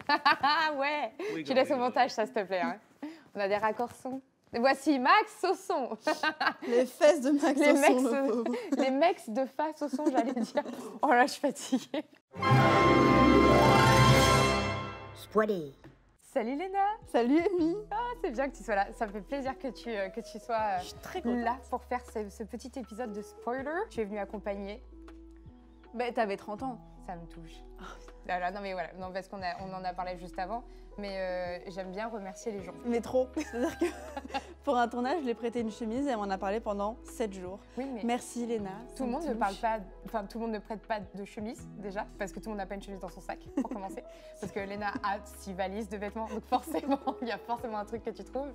Ah ouais. Tu laisses au montage, ça, s'il te plaît. Hein. On a des raccords son. Voici Max Sausson. Les fesses de Max Sausson. Les mecs de face au son, j'allais dire. Oh là, je suis fatiguée. Spoilé. Salut Léna. Salut Amy. Ah, c'est bien que tu sois là. Ça me fait plaisir que tu sois Je suis très contente. là pour faire ce petit épisode de spoiler. Tu es venue accompagner. Bah, t'avais 30 ans. Ça me touche. Là, non mais voilà, non, parce qu'on en a parlé juste avant, mais j'aime bien remercier les gens. Mais trop. C'est-à-dire que pour un tournage, je lui ai prêté une chemise et elle m'en a parlé pendant 7 jours. Oui, mais Merci Léna. tout le monde ne parle pas, enfin tout le monde ne prête pas de chemise déjà, parce que tout le monde n'a pas une chemise dans son sac pour commencer, parce que Léna a 6 valises de vêtements, donc forcément il y a forcément un truc que tu trouves.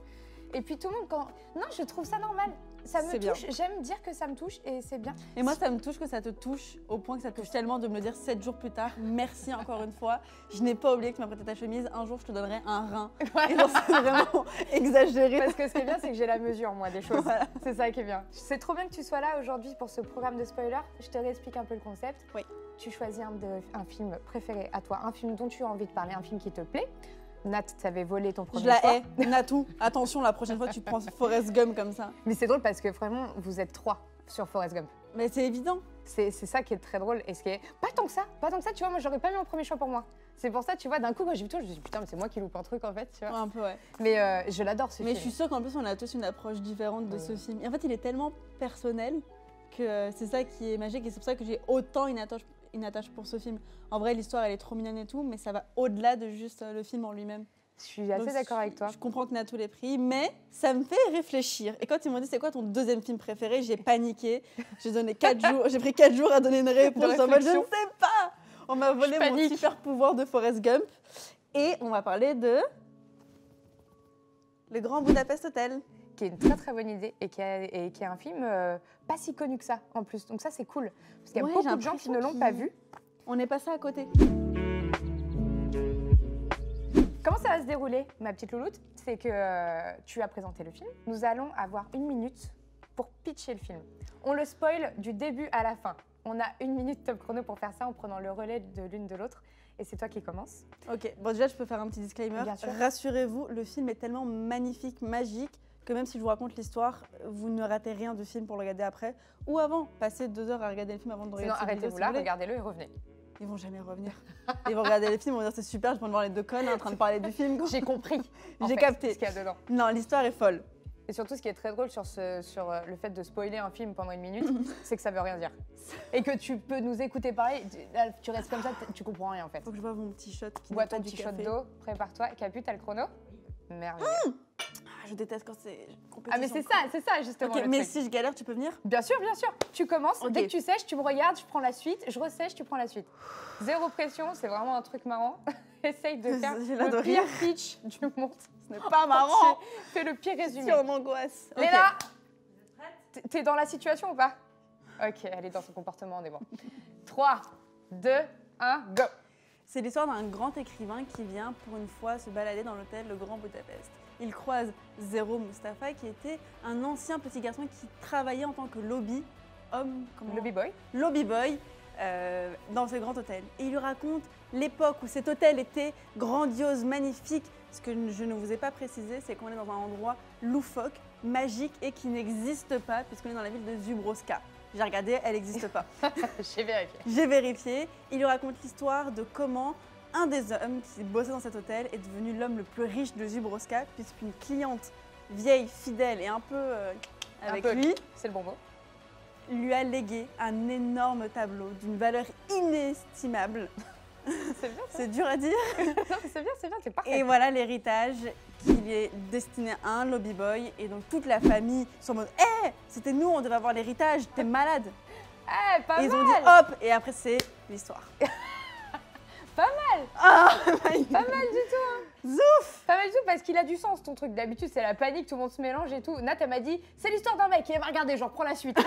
Et puis tout le monde non, je trouve ça normal. Ça me touche, j'aime dire que ça me touche et c'est bien. Et moi, ça me touche que ça te touche, au point que ça te touche tellement de me le dire 7 jours plus tard. Merci encore une fois. Je n'ai pas oublié que tu m'as prêté ta chemise. Un jour, je te donnerai un rein. Voilà. Et donc, c'est vraiment exagéré. Parce que ce qui est bien, c'est que j'ai la mesure, moi, des choses. Voilà. C'est ça qui est bien. C'est trop bien que tu sois là aujourd'hui pour ce programme de spoiler. Je te réexplique un peu le concept. Oui. Tu choisis un film préféré à toi, un film dont tu as envie de parler, un film qui te plaît. Nat t'avait volé ton premier Je la choix. hais. Natou, attention, la prochaine fois, tu prends Forrest Gump comme ça. Mais c'est drôle parce que vraiment, vous êtes 3 sur Forrest Gump. Mais c'est évident. C'est ça qui est très drôle et ce qui est pas tant que ça, tu vois, moi j'aurais pas mis mon premier choix pour moi. C'est pour ça, tu vois, d'un coup quand j'ai vu tout, je me suis dit putain mais c'est moi qui loupe un truc en fait, tu vois. Ouais, un peu, ouais. Mais je l'adore ce film. Mais je suis sûre qu'en plus, on a tous une approche différente de ce film. Et en fait, il est tellement personnel que c'est ça qui est magique et c'est pour ça que j'ai autant une attache pour ce film. En vrai, l'histoire, elle est trop mignonne et tout, mais ça va au-delà de juste le film en lui-même. Je suis assez d'accord avec toi. Je comprends que Natou l'ait pris, mais ça me fait réfléchir. Et quand ils m'ont dit c'est quoi ton deuxième film préféré, j'ai paniqué. J'ai donné 4 jours. J'ai pris 4 jours à donner une réponse. En mode, je ne sais pas. On m'a volé mon super pouvoir de Forrest Gump. Et on va parler de Le Grand Budapest Hotel. Qui est une très très bonne idée et qui est un film pas si connu que ça en plus. Donc ça c'est cool. Parce qu'il y a beaucoup de gens qui ne l'ont pas vu. On est passé à côté. Comment ça va se dérouler, ma petite louloute? C'est que tu as présenté le film. Nous allons avoir 1 minute pour pitcher le film. On le spoil du début à la fin. On a 1 minute top chrono pour faire ça en prenant le relais de l'une de l'autre. Et c'est toi qui commences. Ok, bon déjà je peux faire un petit disclaimer. Bien sûr. Rassurez-vous, le film est tellement magnifique, magique, que même si je vous raconte l'histoire, vous ne ratez rien du film pour le regarder après. Ou avant, passez 2 heures à regarder le film avant de regarder Sinon, arrêtez-vous là, regardez-le et revenez. Ils vont jamais revenir. Ils vont regarder les films, ils vont dire c'est super, je vais voir les 2 connes en train de parler du film. J'ai compris. J'ai capté. Ce qu'il y a dedans. Non, l'histoire est folle. Et surtout, ce qui est très drôle sur le fait de spoiler un film pendant 1 minute, c'est que ça veut rien dire. Et que tu peux nous écouter parler, tu restes comme ça, tu comprends rien en fait. Faut que je boive mon petit shot. Bois ton petit shot d'eau, prépare-toi. Capu, t'as le chrono? Merveilleux. Je déteste quand c'est compétition. Ah mais c'est ça justement. Ok, mais si je galère, tu peux venir? Bien sûr. Tu commences, Ok. dès que tu sèches, tu me regardes, je prends la suite, je ressèche, tu prends la suite. Zéro pression, c'est vraiment un truc marrant. Essaye de faire J'ai l'air de le pire rire. pitch du monde. Ce n'est pas marrant. Fais le pire Je résumé. suis en angoisse. Ok. Léna, t'es dans la situation ou pas? Ok, elle est dans son comportement, on est bon. 3, 2, 1, go. C'est l'histoire d'un grand écrivain qui vient pour une fois se balader dans l'hôtel Le Grand Budapest. Il croise Zero Mustafa qui était un ancien petit garçon qui travaillait en tant que lobby boy dans ce grand hôtel. Et il lui raconte l'époque où cet hôtel était grandiose, magnifique. Ce que je ne vous ai pas précisé, c'est qu'on est dans un endroit loufoque, magique et qui n'existe pas puisqu'on est dans la ville de Zubrovka. J'ai regardé, elle n'existe pas. J'ai vérifié. J'ai vérifié. Il lui raconte l'histoire de comment un des hommes qui bossait dans cet hôtel est devenu l'homme le plus riche de Zubrovka puisqu'une cliente vieille, fidèle et un peu avec lui, c'est le bon mot, lui a légué un énorme tableau d'une valeur inestimable. C'est bien, c'est dur à dire. Non, c'est bien, c'est parfait. Et voilà l'héritage qui lui est destiné à un lobby boy. Et donc toute la famille sont en mode « Hé, c'était nous, on devait avoir l'héritage, t'es malade !» Eh, pas mal. Et ils ont dit « Hop !» Et après c'est l'histoire. Pas mal. Ah, pas mal du tout. Hein. Zouf. Pas mal du tout parce qu'il a du sens ton truc. D'habitude c'est la panique, tout le monde se mélange et tout. Nat elle m'a dit c'est l'histoire d'un mec et elle m'a regardé genre prends la suite.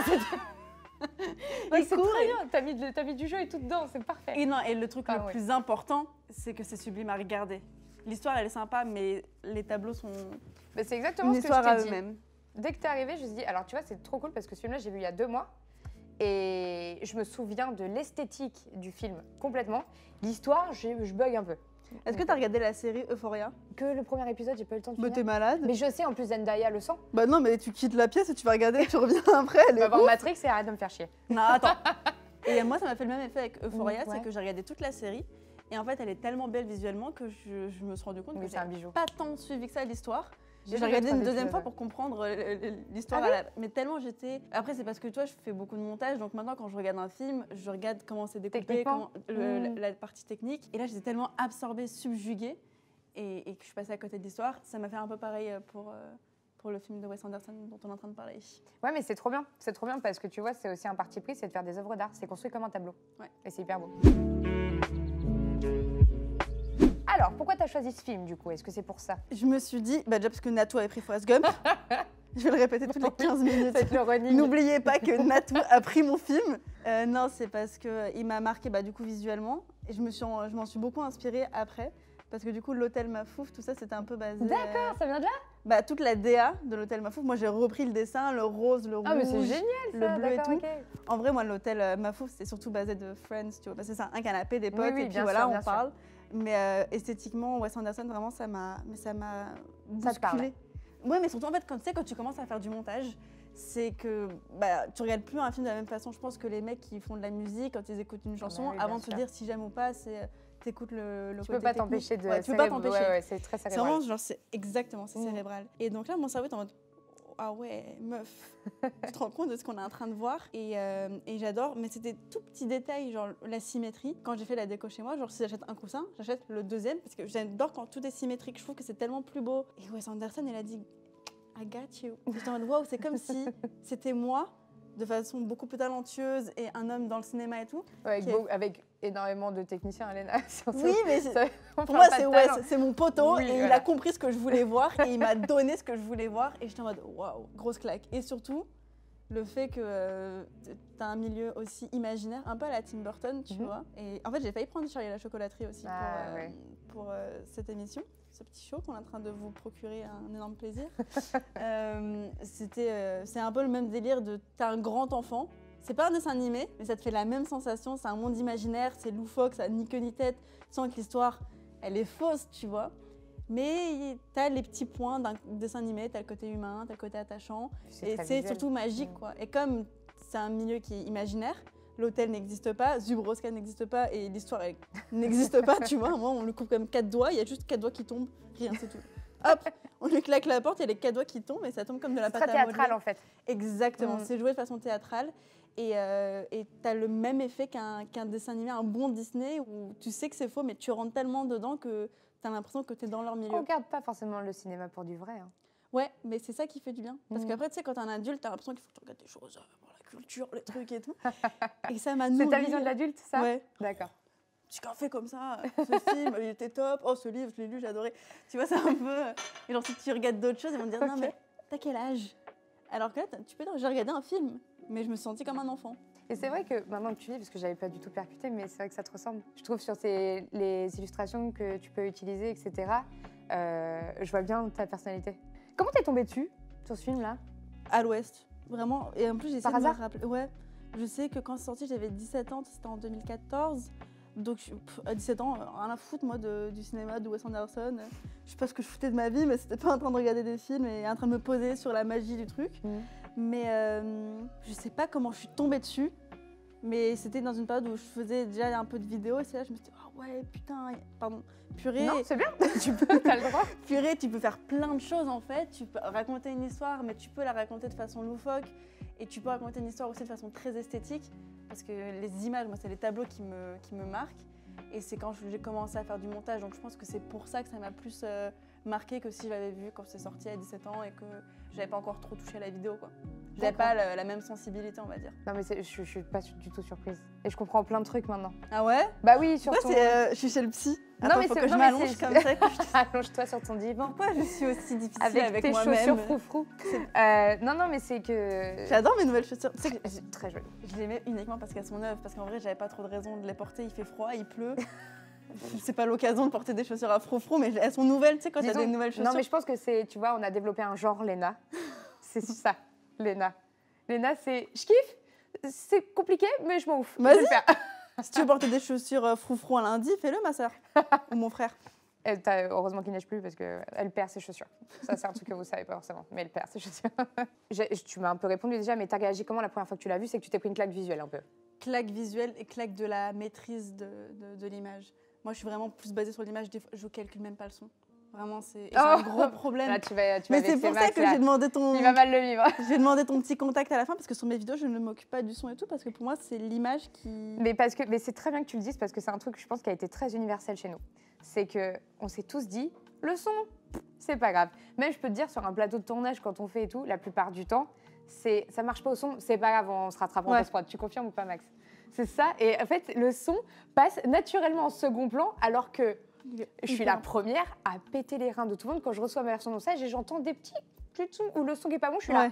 C'est cool. très bien, t'as mis du jeu et tout dedans, c'est parfait. Et non, et le truc le plus important, c'est que c'est sublime à regarder. L'histoire elle est sympa, mais les tableaux sont mais c'est exactement une ce que histoire je à t'ai dit. eux-mêmes. Dès que t'es arrivée, je me suis dit alors tu vois c'est trop cool parce que ce film-là j'ai vu il y a 2 mois. Et je me souviens de l'esthétique du film complètement. L'histoire, je bug un peu. Est-ce que t'as regardé la série Euphoria? Que le premier épisode, j'ai pas eu le temps de Bah finir. t'es malade. Mais je sais, en plus, Zendaya le sent. Bah non, mais tu quittes la pièce et tu vas regarder et tu reviens après. Elle On va est voir ouf. Matrix et arrête de me faire chier. Non, attends. Et moi, ça m'a fait le même effet avec Euphoria, Ouais. c'est que j'ai regardé toute la série. Et en fait, elle est tellement belle visuellement que je me suis rendu compte Oui, que c'est un j'ai bijou. pas tant suivi que ça l'histoire. J'ai vu regardé deux, une trois deuxième fois épisodes. pour comprendre l'histoire. Ah Mais tellement j'étais. Après, c'est parce que toi, je fais beaucoup de montage. Donc maintenant, quand je regarde un film, je regarde comment c'est découpé, Techniquement. la partie technique. Et là, j'étais tellement absorbée, subjuguée. Et que je suis passée à côté de l'histoire. Ça m'a fait un peu pareil pour le film de Wes Anderson dont on est en train de parler. Ouais, mais c'est trop bien. C'est trop bien parce que tu vois, c'est aussi un parti pris, c'est de faire des œuvres d'art. C'est construit comme un tableau. Ouais. Et c'est hyper beau. Alors, pourquoi t'as choisi ce film du coup? Est-ce que c'est pour ça? Je me suis dit, bah déjà parce que Natou avait pris Forrest Gump. Je vais le répéter toutes les 15 minutes. C'est le running. N'oubliez pas que Natou a pris mon film. Non, c'est parce qu'il m'a marqué du coup visuellement. Et je m'en suis beaucoup inspirée après. Parce que du coup, l'hôtel Mafouf, tout ça, c'était un peu basé. D'accord, ça vient de là? Toute la DA de l'hôtel Mafouf. Moi, j'ai repris le dessin, le rose, le rouge, Ah, mais c'est génial ça, le bleu et d'accord, tout. ok. En vrai, moi, l'hôtel Mafouf, c'est surtout basé de Friends, tu vois. Parce que c'est un canapé, des potes, Oui, oui, et puis bien voilà, sûr, on bien sûr. parle. Mais esthétiquement, Wes Anderson, vraiment, ça m'a Ça te parle. bousculé. Ouais, mais surtout, en fait, quand tu commences à faire du montage, c'est que tu regardes plus un film de la même façon. Je pense que les mecs qui font de la musique, quand ils écoutent une chanson, oui, bien avant de se sûr. dire si j'aime ou pas, c'est t'écoutes le Tu côté peux pas technique. t'empêcher de. Ouais, tu peux pas t'empêcher. Ouais, ouais, c'est très C'est cérébral. vraiment, genre, c'est exactement, c'est cérébral. Et donc là, mon cerveau est en mode, ah ouais, meuf, tu te rends compte de ce qu'on est en train de voir. Et j'adore, mais c'était tout petits détails, genre la symétrie. Quand j'ai fait la déco chez moi, genre si j'achète un coussin, j'achète le deuxième, parce que j'adore quand tout est symétrique, je trouve que c'est tellement plus beau. Et Wes Anderson, il a dit, I got you. J'étais en mode, waouh, c'est comme si c'était moi, de façon beaucoup plus talentueuse, et un homme dans le cinéma et tout. Ouais, qui est- avec énormément de techniciens, Léna. Oui, mais pour pour moi, c'est Wes, c'est mon poteau, Oui, et il voilà. a compris ce que je voulais voir, et il m'a donné ce que je voulais voir, et j'étais en mode waouh, grosse claque. Et surtout, le fait que t'as un milieu aussi imaginaire, un peu à la Tim Burton, tu vois. Et en fait, j'ai failli prendre Charlie et la chocolaterie aussi pour cette émission, ce petit show qu'on est en train de vous procurer un énorme plaisir. C'est un peu le même délire de t'as un grand enfant. C'est pas un dessin animé, mais ça te fait la même sensation. C'est un monde imaginaire, c'est loufoque, ça ni queue ni tête. Tu sens que l'histoire, elle est fausse, tu vois. Mais t'as les petits points d'un dessin animé, t'as le côté humain, t'as le côté attachant. Et très c'est visuel. surtout magique, quoi. Et comme c'est un milieu qui est imaginaire, l'hôtel n'existe pas, Zubroska n'existe pas et l'histoire n'existe pas, tu vois. Moi, on lui coupe comme 4 doigts, il y a juste 4 doigts qui tombent, rien, c'est tout. Hop, on lui claque la porte, il y a les 4 doigts qui tombent et ça tombe comme de la C'est pâte très à modeler. théâtral en fait. Exactement, Mm. c'est joué de façon théâtrale. Et t'as le même effet qu'un dessin animé, un bon Disney, où tu sais que c'est faux, mais tu rentres tellement dedans que t'as l'impression que t'es dans leur milieu. On regarde pas forcément le cinéma pour du vrai. Hein. Ouais, mais c'est ça qui fait du bien. Parce Mhm. qu'après, tu sais, quand t'es un adulte, t'as l'impression qu'il faut que tu regardes des choses pour la culture, les trucs et tout. Et ça m'a C'est nourri. ta vision de l'adulte, ça? Ouais. D'accord. Tu qu'en fais comme ça, ce film, il était top. Oh, ce livre, je l'ai lu, j'ai adoré. Tu vois, c'est un peu. Et genre, si tu regardes d'autres choses, ils vont te dire non, mais t'as quel âge? Alors que là, tu peux dire, j'ai regardé un film, mais je me suis sentie comme un enfant. Et c'est vrai que maintenant que tu dis, parce que j'avais pas du tout percuté, mais c'est vrai que ça te ressemble. Je trouve sur les illustrations que tu peux utiliser, etc., je vois bien ta personnalité. Comment t'es tombée dessus, sur ce film-là? À l'ouest, vraiment. Et en plus, j'ai essayé Par de me hasard rappeler. Ouais, je sais que quand c'est sorti, j'avais 17 ans, c'était en 2014. Donc, à 17 ans, rien à foutre, moi, du cinéma, de Wes Anderson. Je sais pas ce que je foutais de ma vie, mais c'était pas en train de regarder des films et en train de me poser sur la magie du truc. Mais je sais pas comment je suis tombée dessus. Mais c'était dans une période où je faisais déjà un peu de vidéos. Et c'est là, je me suis dit, ah ouais, putain, pardon, purée. Non, c'est bien, tu peux, t'as le droit. Purée, tu peux faire plein de choses en fait. Tu peux raconter une histoire, mais tu peux la raconter de façon loufoque. Et tu peux raconter une histoire aussi de façon très esthétique. Parce que les images, moi, c'est les tableaux qui me marquent. Et c'est quand j'ai commencé à faire du montage. Donc je pense que c'est pour ça que ça m'a plus marqué que si je l'avais vu quand c'est sorti à 17 ans et que j'avais pas encore trop touché à la vidéo, quoi. J'avais pas la même sensibilité, on va dire. Non, mais je suis pas du tout surprise. Et je comprends plein de trucs maintenant. Ah ouais? Bah oui, sur Pourquoi ton... je suis chez le psy? Non, Attends, mais faut c'est- que je non, mais m'allonge c'est- comme ça. Allonge-toi sur ton divan. Pourquoi je suis aussi difficile Avec, avec tes moi-même? chaussures froufrou. Non, non, mais c'est que... J'adore mes nouvelles chaussures. Tu sais que C'est très joli. je les mets uniquement parce qu'elles sont neuves, parce qu'en vrai, j'avais pas trop de raison de les porter. Il fait froid, il pleut. C'est pas l'occasion de porter des chaussures à frou-frou, mais elles sont nouvelles, tu sais, quand il y a Disons- des nouvelles chaussures. Non, mais je pense que c'est, tu vois, on a développé un genre Léna. C'est ça, Léna. Léna, c'est, je kiffe, c'est compliqué, mais je m'en ouf. Je vais Vas-y. le faire. Si tu veux porter des chaussures froufrou un lundi, fais-le, ma sœur. Ou mon frère. Heureusement qu'il neige plus parce qu'elle perd ses chaussures. Ça, c'est un truc que vous savez pas forcément, mais elle perd ses chaussures. Tu m'as un peu répondu déjà, mais t'as réagi comment la première fois que tu l'as vu? C'est que tu t'es pris une claque visuelle un peu. Claque visuelle et claque de la maîtrise de l'image. Moi, je suis vraiment plus basée sur l'image. Des fois, je calcule même pas le son. Vraiment, c'est un gros problème. Là, tu vas mais c'est pour ça que j'ai demandé ton... Il va mal le vivre. J'ai demandé ton petit contact à la fin parce que sur mes vidéos, je ne m'occupe pas du son et tout parce que pour moi, c'est l'image qui... Mais c'est très bien que tu le dises parce que c'est un truc, je pense, qui a été très universel chez nous. C'est qu'on s'est tous dit, le son, c'est pas grave. Même, je peux te dire, sur un plateau de tournage, quand on fait et tout, la plupart du temps, ça marche pas au son, c'est pas grave, on se rattrape en post-prod. Tu confirmes ou pas, Max? C'est ça. Et en fait, le son passe naturellement en second plan alors que je suis la première à péter les reins de tout le monde quand je reçois ma version de message et j'entends des petits sons où le son qui est pas bon, je suis là.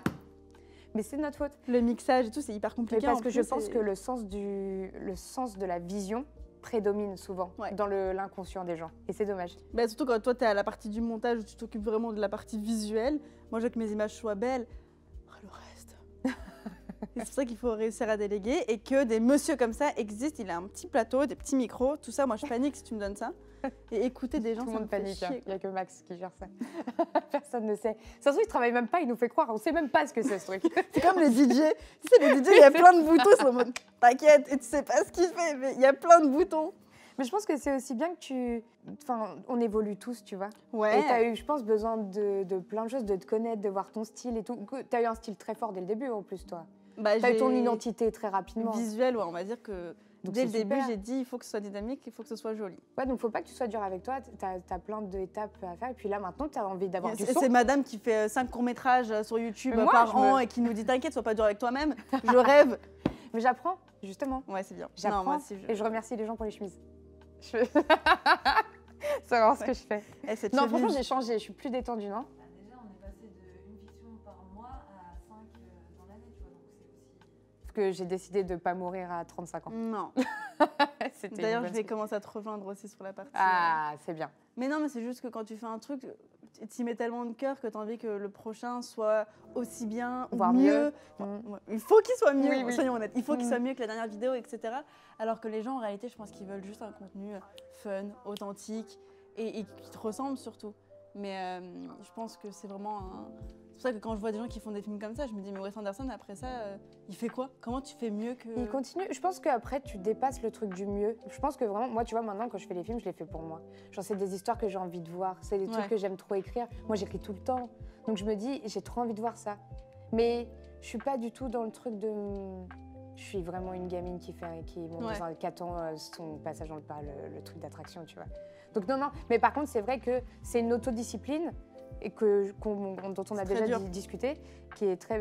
Mais c'est de notre faute. Le mixage et tout, c'est hyper compliqué. Mais parce que je pense que le sens de la vision prédomine souvent dans l'inconscient des gens. Et c'est dommage. Bah, surtout quand toi, tu es à la partie du montage où tu t'occupes vraiment de la partie visuelle. Moi, je veux que mes images soient belles. Le reste. C'est pour ça qu'il faut réussir à déléguer et que des messieurs comme ça existent. Il a un petit plateau, des petits micros, tout ça. Moi, je panique si tu me donnes ça. Et écouter des gens, tout le ça monde me fait panique. chier. Il n'y a que Max qui gère ça. Personne ne sait. Ça se trouve, il ne travaille même pas, il nous fait croire. On ne sait même pas ce que c'est ce truc. C'est comme les DJ. Tu sais, les DJ, il y a plein de boutons. Ils sont en mode t'inquiète, et tu sais pas ce qu'il fait, mais il y a plein de boutons. Mais je pense que c'est aussi bien que on évolue tous, tu vois. Ouais. Et tu as eu, je pense, besoin de plein de choses, de te connaître, de voir ton style et tout. Tu as eu un style très fort dès le début, en plus, toi. Bah, tu as eu ton identité très rapidement. Visuel, ouais, on va dire que donc dès le début, j'ai dit il faut que ce soit dynamique, il faut que ce soit joli. Ouais, donc faut pas que tu sois dur avec toi. Tu as plein d'étapes à faire. Et puis là, maintenant, tu as envie d'avoir du son. C'est madame qui fait 5 courts-métrages sur YouTube par an et qui nous dit t'inquiète, sois pas dur avec toi-même. Je rêve. Mais j'apprends, justement. Ouais, c'est bien. J'apprends et je remercie les gens pour les chemises. C'est vraiment ce que je fais. Non, franchement, j'ai changé. Je suis plus détendue, non? Déjà, on est passé d'une fiction par mois à 5 dans l'année, tu vois. Donc c'est aussi... Parce que j'ai décidé de ne pas mourir à 35 ans. Non. D'ailleurs, je vais commencer à te rejoindre aussi sur la partie. Ah, c'est bien. Mais non, mais c'est juste que quand tu fais un truc, tu y mets tellement de cœur que tu as envie que le prochain soit aussi bien, voire mieux. Enfin, il faut qu'il soit mieux, oui. soyons honnêtes. Il faut qu'il soit mieux que la dernière vidéo, etc. Alors que les gens, en réalité, je pense qu'ils veulent juste un contenu fun, authentique et qui te ressemble surtout. Mais je pense que c'est vraiment C'est pour ça que quand je vois des gens qui font des films comme ça, je me dis mais Wes Anderson, après ça, il fait quoi? Comment tu fais mieux que... Il continue. Je pense qu'après, tu dépasses le truc du mieux. Je pense que vraiment, moi, tu vois, maintenant, quand je fais les films, je les fais pour moi. Genre, c'est des histoires que j'ai envie de voir. C'est des trucs que j'aime trop écrire. Moi, j'écris tout le temps. Donc, je me dis, j'ai trop envie de voir ça. Mais je suis pas du tout dans le truc de... Je suis vraiment une gamine qui attend son passage dans le truc d'attraction, tu vois. Donc, non. Mais par contre, c'est vrai que c'est une autodiscipline et dont on a déjà discuté, qui est très...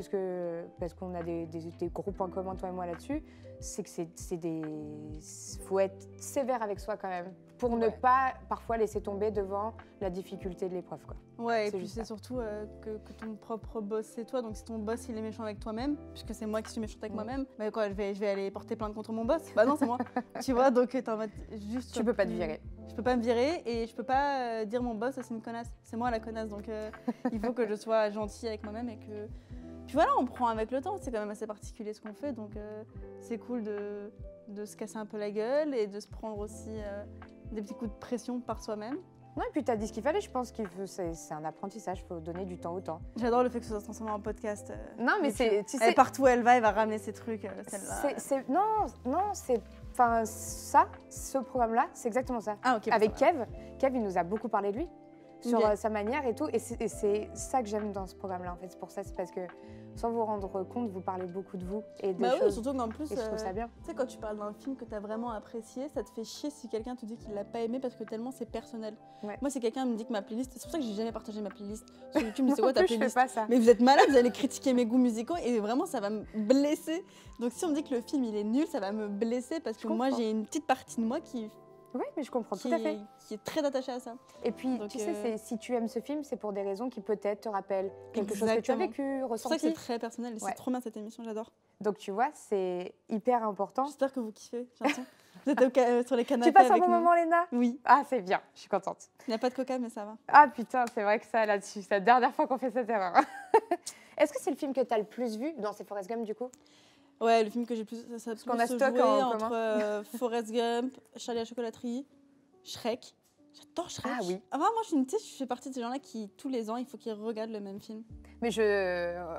Parce qu'on a des gros points communs, toi et moi, là-dessus, c'est que faut être sévère avec soi quand même, pour ne pas parfois laisser tomber devant la difficulté de l'épreuve, quoi. Ouais, et puis c'est surtout que ton propre boss, c'est toi. Donc si ton boss, il est méchant avec toi-même, puisque c'est moi qui suis méchante avec moi-même, bah quoi, je vais aller porter plainte contre mon boss? Bah non, c'est moi. Tu vois, donc t'es en mode juste... Tu peux pas te virer. Je peux pas me virer et je peux pas dire mon boss, c'est une connasse. C'est moi la connasse, donc il faut que je sois gentille avec moi-même et que... Puis voilà, on prend avec le temps, c'est quand même assez particulier ce qu'on fait, donc c'est cool de se casser un peu la gueule et de se prendre aussi des petits coups de pression par soi-même. Non, et puis tu as dit ce qu'il fallait, je pense que c'est un apprentissage, il faut donner du temps au temps. J'adore le fait que ce soit transformé en podcast. Non, mais tu sais... Partout où elle va ramener ses trucs, celle-là. Non, c'est... Enfin, ce programme-là, c'est exactement ça. Ah, ok. Avec Kev, il nous a beaucoup parlé de lui, sur sa manière et tout. Et c'est ça que j'aime dans ce programme-là, en fait. C'est pour ça, c'est parce que, sans vous rendre compte, vous parlez beaucoup de vous et des choses. Oui, surtout qu'en plus, et je trouve ça bien. Tu sais, quand tu parles d'un film que tu as vraiment apprécié, ça te fait chier si quelqu'un te dit qu'il l'a pas aimé parce que tellement c'est personnel. Ouais. Moi, si quelqu'un me dit que ma playlist, c'est pour ça que j'ai jamais partagé ma playlist sur YouTube, mais c'est quoi ta playlist? Je fais pas ça. Mais vous êtes malade, vous allez critiquer mes goûts musicaux et vraiment ça va me blesser. Donc si on me dit que le film il est nul, ça va me blesser parce que moi j'ai une petite partie de moi qui... Oui, mais je comprends tout à fait. Qui est très attachée à ça. Et puis, donc, tu sais, si tu aimes ce film, c'est pour des raisons qui peut-être te rappellent quelque chose que tu as vécu, ressenti. C'est pour ça que c'est très personnel et c'est trop bien cette émission, j'adore. Donc tu vois, c'est hyper important. J'espère que vous kiffez, j'ai l'impression. Vous êtes sur les canapés. Tu passes un bon moment, Léna? Oui. Ah, c'est bien, je suis contente. Il n'y a pas de coca, mais ça va. Ah putain, c'est vrai que ça, là-dessus, c'est la dernière fois qu'on fait cette erreur. Est-ce que c'est le film que tu as le plus vu dans ces Forrest Gump, du coup? Ouais, le film que j'ai plus. Ça a plus qu'on a se stock jouer en entre Forrest Gump, Charlie à la chocolaterie, Shrek. J'adore Shrek. Ah oui. Moi, tu sais, je fais partie de ces gens-là qui, tous les ans, il faut qu'ils regardent le même film. Mais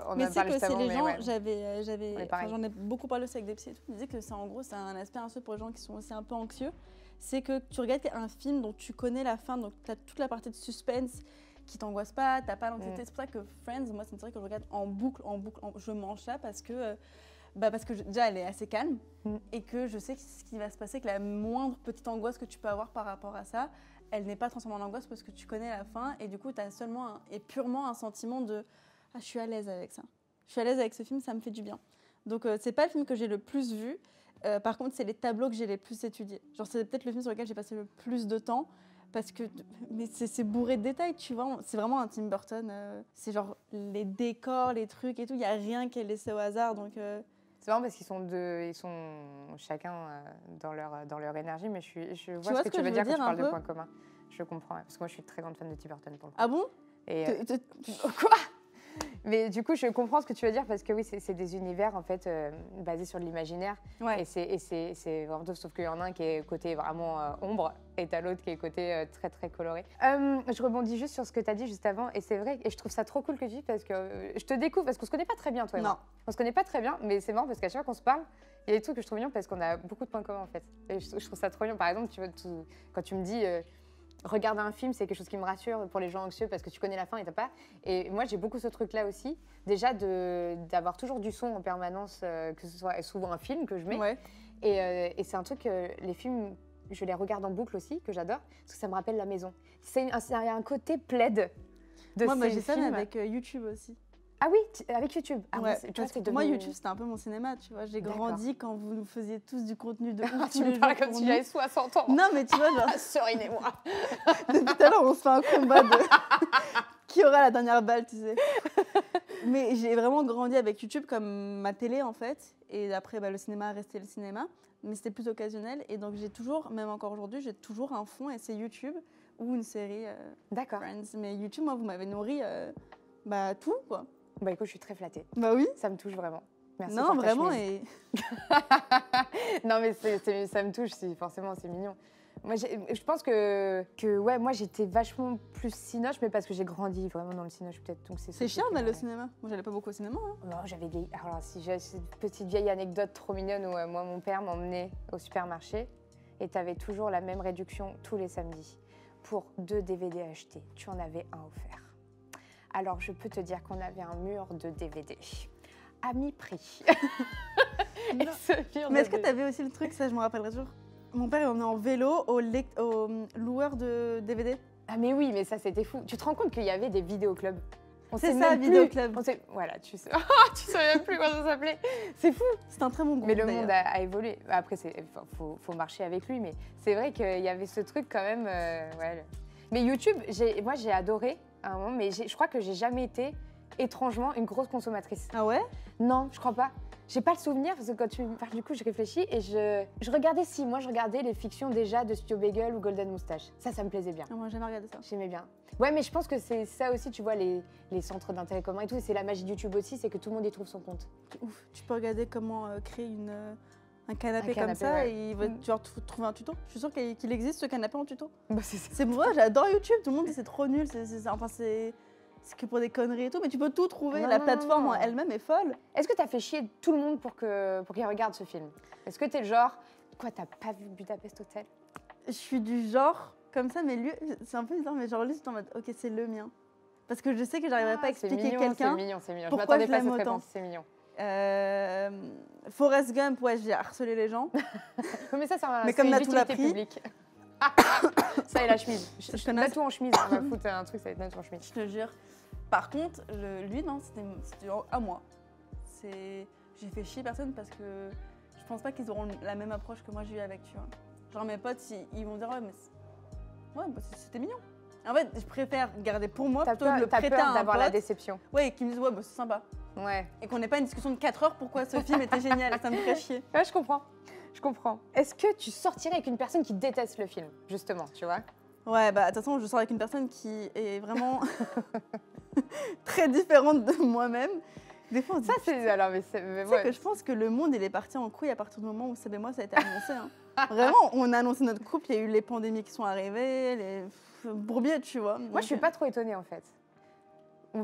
on Mais en tu sais parle que juste c'est avant, les mais gens, ouais. j'en ai beaucoup parlé aussi avec des psys et tout, ils disaient que c'est en gros, c'est un aspect un peu pour les gens qui sont aussi un peu anxieux. C'est que tu regardes un film dont tu connais la fin, donc tu as toute la partie de suspense qui t'angoisse pas, t'as pas l'anxiété. C'est pour ça que Friends, moi, c'est une série que je regarde en boucle, je mange ça parce que déjà, elle est assez calme et que je sais ce qui va se passer, que la moindre petite angoisse que tu peux avoir par rapport à ça, elle n'est pas transformée en angoisse parce que tu connais la fin et du coup, tu as seulement et purement un sentiment de « Ah, je suis à l'aise avec ça. Je suis à l'aise avec ce film, ça me fait du bien. » Donc, c'est pas le film que j'ai le plus vu. Par contre, c'est les tableaux que j'ai les plus étudiés. Genre, c'est peut-être le film sur lequel j'ai passé le plus de temps parce que mais c'est bourré de détails, tu vois. C'est vraiment un Tim Burton. C'est genre les décors, les trucs et tout. Il n'y a rien qui est laissé au hasard. Donc, c'est marrant parce qu'ils sont chacun dans leur énergie, mais je vois ce que tu veux dire quand tu parles de points communs. Je comprends, parce que moi je suis très grande fan de Tim Burton pour le coup. Ah bon? Et quoi? Mais du coup, je comprends ce que tu veux dire parce que oui, c'est des univers en fait basés sur de l'imaginaire. Ouais. Et c'est vraiment tout, sauf qu'il y en a un qui est côté vraiment ombre et t'as l'autre qui est côté très très coloré. Je rebondis juste sur ce que tu as dit juste avant et c'est vrai, et je trouve ça trop cool que tu dis parce que je te découvre parce qu'on se connaît pas très bien toi et moi. On se connaît pas très bien, mais c'est marrant parce qu'à chaque fois qu'on se parle, il y a des trucs que je trouve mignons parce qu'on a beaucoup de points communs en fait. Et je trouve ça trop mignon. Par exemple, tu vois, quand tu me dis regarder un film, c'est quelque chose qui me rassure pour les gens anxieux parce que tu connais la fin et t'as pas. Et moi, j'ai beaucoup ce truc-là aussi. Déjà, d'avoir toujours du son en permanence, que ce soit souvent un film que je mets. Ouais. Et c'est un truc, les films, je les regarde en boucle aussi, que j'adore, parce que ça me rappelle la maison. Il y a un côté plaid de moi, ces j'ai ça films. avec YouTube aussi. Ah oui, avec YouTube. Ah, ouais, moi, YouTube, c'était un peu mon cinéma, tu vois. J'ai grandi quand vous faisiez tous du contenu de ouf. Tu me parles comme si j'avais 60 ans. Non, mais tu vois, genre... Sorine et moi. Depuis tout à l'heure, on se fait un combat de... qui aura la dernière balle, tu sais. Mais j'ai vraiment grandi avec YouTube comme ma télé, en fait. Et après, le cinéma est resté le cinéma. Mais c'était plus occasionnel. Et donc, j'ai toujours, même encore aujourd'hui, j'ai toujours un fond et c'est YouTube ou une série Friends. Mais YouTube, moi, vous m'avez nourri tout, quoi. Bah écoute, je suis très flattée. Bah oui. Ça me touche vraiment. Merci non, pour ta vraiment. chemise. Non, mais ça me touche, forcément, c'est mignon. Moi, je pense que ouais, moi, j'étais vachement plus cinoche, mais parce que j'ai grandi vraiment dans le cinoche, peut-être. C'est chiant d'aller au cinéma. Moi, j'allais pas beaucoup au cinéma. Hein. Non, alors, si j'ai cette petite vieille anecdote trop mignonne où moi, mon père m'emmenait au supermarché et t'avais toujours la même réduction tous les samedis. Pour 2 DVD achetés, tu en avais un offert. Alors, je peux te dire qu'on avait un mur de DVD à mi-prix. Mais est-ce que tu avais aussi le truc, ça je me rappellerai toujours, mon père il emmenait en vélo au loueur de DVD. Ah mais oui, mais ça c'était fou. Tu te rends compte qu'il y avait des vidéoclubs? C'est ça, vidéoclub. Voilà, tu sais même plus comment ça s'appelait. C'est fou. C'est un très bon groupe. Mais le monde a évolué. Après, faut marcher avec lui, mais c'est vrai qu'il y avait ce truc quand même. Ouais. Mais YouTube, moi j'ai adoré à un moment, mais je crois que j'ai jamais été étrangement une grosse consommatrice. Ah ouais? Non, je crois pas. J'ai pas le souvenir parce que quand tu me parles du coup, je réfléchis et je regardais moi je regardais les fictions déjà de Studio Bagel ou Golden Moustache. Ça me plaisait bien. Ah, moi j'ai jamais regardé ça. J'aimais bien. Ouais, mais je pense que c'est ça aussi, tu vois, les centres d'intérêt commun et tout, et c'est la magie de YouTube aussi, c'est que tout le monde y trouve son compte. Ouf, tu peux regarder comment créer un canapé comme ça ouais. et tu vas trouver un tuto. Je suis sûre qu'il existe ce canapé en tuto. Bah, c'est ça. C'est moi, j'adore YouTube, tout le monde dit c'est trop nul, c'est que pour des conneries et tout, mais tu peux tout trouver. La plateforme en elle-même est folle. Est-ce que t'as fait chier tout le monde pour qu'il regarde ce film? Est-ce que t'es le genre, quoi, t'as pas vu Budapest Hotel? Je suis du genre, comme ça, mais lui, c'est un peu bizarre, mais genre lui, c'est en mode, ok, c'est le mien. Parce que je sais que j'arriverai pas à expliquer quelqu'un. C'est mignon. Pourquoi je m'attendais pas à cette autant. réponse, c'est mignon. Forrest Gump, ouais, j'ai harcelé les gens. Mais ça, mais comme une Natou l'a utilité pris. publique. Ça et la chemise. Je connais. Natou en chemise, on va foutre un truc, ça va être Natou en chemise. Je te jure. Par contre, lui, non, c'était à moi. J'ai fait chier personne parce que je pense pas qu'ils auront la même approche que moi j'ai eu avec, tu vois. Genre mes potes, ils vont dire ouais, mais c'était mignon. En fait, je préfère garder pour moi plutôt que de le prêter à un d'avoir pote. la déception. Ouais, et qu'ils me disent ouais, c'est sympa. Ouais. Et qu'on n'ait pas une discussion de 4 heures pourquoi ce film était génial. Ça me ferait chier. Ouais, je comprends. Est-ce que tu sortirais avec une personne qui déteste le film, justement, tu vois? Ouais, bah de toute façon, je sors avec une personne qui est vraiment très différente de moi-même. Des fois, on se Ça, dit, c'est. Alors, mais c'est. tu sais que je pense que le monde, il est parti en couille à partir du moment où Seb et moi, ça a été annoncé. Hein. Vraiment, on a annoncé notre couple, il y a eu les pandémies qui sont arrivées, les bourbiers, tu vois. Moi, je suis pas trop étonnée, en fait.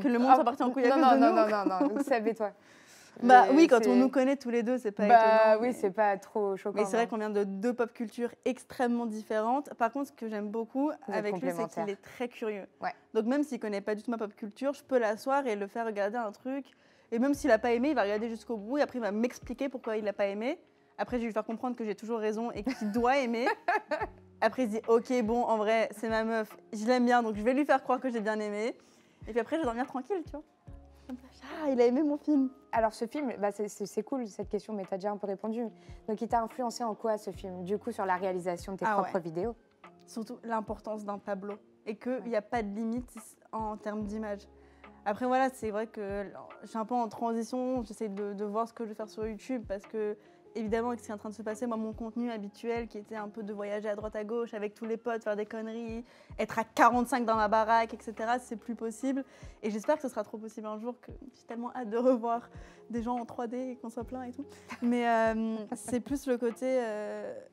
Que le monde soit parti en couille à cause de non, nous. non, donc Seb et toi. Bah Mais oui, quand c'est- on nous connaît tous les deux, c'est pas Bah étonnant. oui, mais- c'est pas trop choquant. Mais c'est vrai non. qu'on vient de deux pop cultures extrêmement différentes. Par contre, ce que j'aime beaucoup êtes avec lui, c'est complémentaires. qu'il est très curieux. Ouais. Donc même s'il connaît pas du tout ma pop culture, je peux l'asseoir et le faire regarder un truc. Et même s'il a pas aimé, il va regarder jusqu'au bout et après il va m'expliquer pourquoi il l'a pas aimé. Après, je vais lui faire comprendre que j'ai toujours raison et qu'il doit aimer. Après, il se dit ok, bon, en vrai, c'est ma meuf, je l'aime bien, donc je vais lui faire croire que j'ai bien aimé. Et puis après, je vais dormir tranquille, tu vois. Comme ça, ah, il a aimé mon film. Alors, ce film, bah, c'est cool cette question, mais tu as déjà un peu répondu. Donc, il t'a influencé en quoi ce film? Du coup, sur la réalisation de tes Ah propres ouais. vidéos? Surtout l'importance d'un tableau et qu'il n'y a pas de limite en termes d'image. Après voilà, c'est vrai que je suis un peu en transition, j'essaie de voir ce que je vais faire sur YouTube parce que évidemment avec ce qui est en train de se passer, moi mon contenu habituel qui était un peu de voyager à droite à gauche avec tous les potes, faire des conneries, être à 45 dans ma baraque, etc. c'est plus possible et j'espère que ce sera trop possible un jour, que j'ai tellement hâte de revoir des gens en 3D et qu'on soit plein et tout. Mais c'est plus le côté,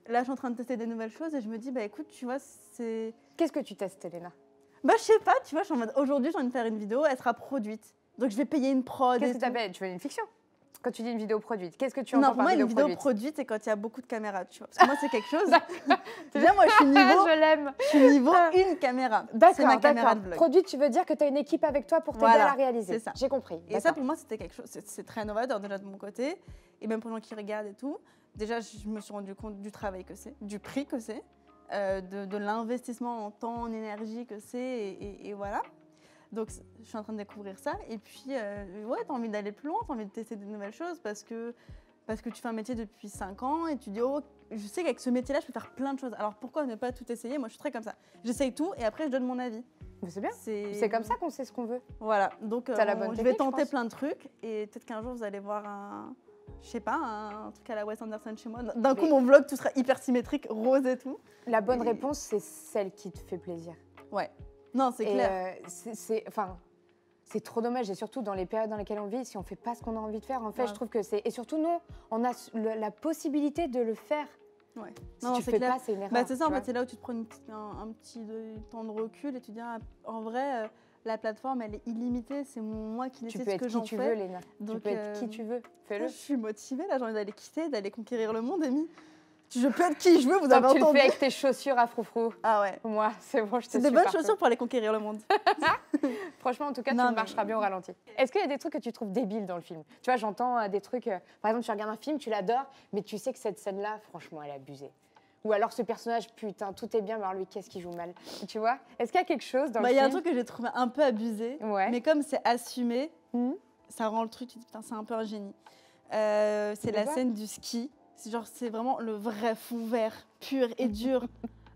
là je suis en train de tester des nouvelles choses et je me dis bah écoute tu vois c'est... Qu'est-ce que tu testes, Elena? Bah, je sais pas, tu vois, je suis en mode aujourd'hui, j'ai envie de faire une vidéo, elle sera produite. Donc, je vais payer une prod. Qu'est-ce et que tout. tu appelles? Tu veux une fiction? Quand tu dis une vidéo produite, qu'est-ce que tu Non, entends pour par moi, vidéo une vidéo produite? produite, c'est quand il y a beaucoup de caméras, tu vois. Parce que moi, c'est quelque chose. Déjà, moi, je suis niveau, Je l'aime. je suis niveau une caméra. C'est D'accord, ma caméra de d'accord. vlog. Produite, tu veux dire que tu as une équipe avec toi pour t'aider Voilà, à la réaliser. c'est ça. J'ai compris. Et ça, D'accord. pour moi, c'était quelque chose. C'est très novateur déjà de mon côté. Et même pour les gens qui regardent et tout. Déjà, je me suis rendu compte du travail que c'est, du prix que c'est, de l'investissement en temps, en énergie que c'est. Et voilà. Donc, je suis en train de découvrir ça. Et puis, ouais, tu as envie d'aller plus loin, tu as envie de tester de nouvelles choses parce que tu fais un métier depuis 5 ans et tu dis, oh, je sais qu'avec ce métier-là, je peux faire plein de choses. Alors, pourquoi ne pas tout essayer? Moi, je suis très comme ça. J'essaye tout et après, je donne mon avis. Mais c'est bien. C'est C'est comme ça qu'on sait ce qu'on veut. Voilà. Donc, T'as la bonne je technique, vais je tenter pense. plein de trucs et peut-être qu'un jour, vous allez voir je sais pas, un truc à la Wes Anderson chez moi. D'un coup, Mais- mon vlog, tout sera hyper symétrique, rose et tout. La bonne Et- réponse, c'est celle qui te fait plaisir. Ouais. Non, c'est Et, clair. enfin, c'est trop dommage, et surtout dans les périodes dans lesquelles on vit, si on fait pas ce qu'on a envie de faire, en fait, Ouais. je trouve que c'est... Et surtout, nous, on a la possibilité de le faire. Ouais. Si Non, tu c'est fais clair. pas, c'est une erreur. Bah, c'est ça, en tu fait, vois. c'est là où tu te prends un petit temps de recul et tu dis, ah, en vrai, la plateforme, elle est illimitée, c'est moi qui Tu décide peux ce être que qui j'en tu fais. veux, Léna. Tu Donc, peux être qui tu veux. Fais-le. Je suis motivée, là, j'ai envie d'aller quitter, d'aller conquérir le monde, Amy. Je peux être qui je veux, vous Tant avez que tu le entendu. fais avec tes chaussures à froufrou. Ah ouais. Moi, c'est bon, je te C'est suis des bonnes partout. chaussures pour aller conquérir le monde. Franchement, en tout cas, Non, tu mais- marcheras bien au ralenti. Est-ce qu'il y a des trucs que tu trouves débiles dans le film? Tu vois, j'entends des trucs... par exemple, tu regardes un film, tu l'adores, mais tu sais que cette scène-là, franchement, elle est abusée. Ou alors ce personnage, putain, tout est bien, mais alors lui, qu'est-ce qu'il joue mal? Tu vois? Est-ce qu'il y a quelque chose dans Bah, le il y a un film? truc que j'ai trouvé un peu abusé, Ouais. mais comme c'est assumé, Mhm. ça rend le truc, tu te dis, putain, c'est un peu un génie. C'est la D'accord. scène du ski. C'est vraiment le vrai fond vert, pur et dur.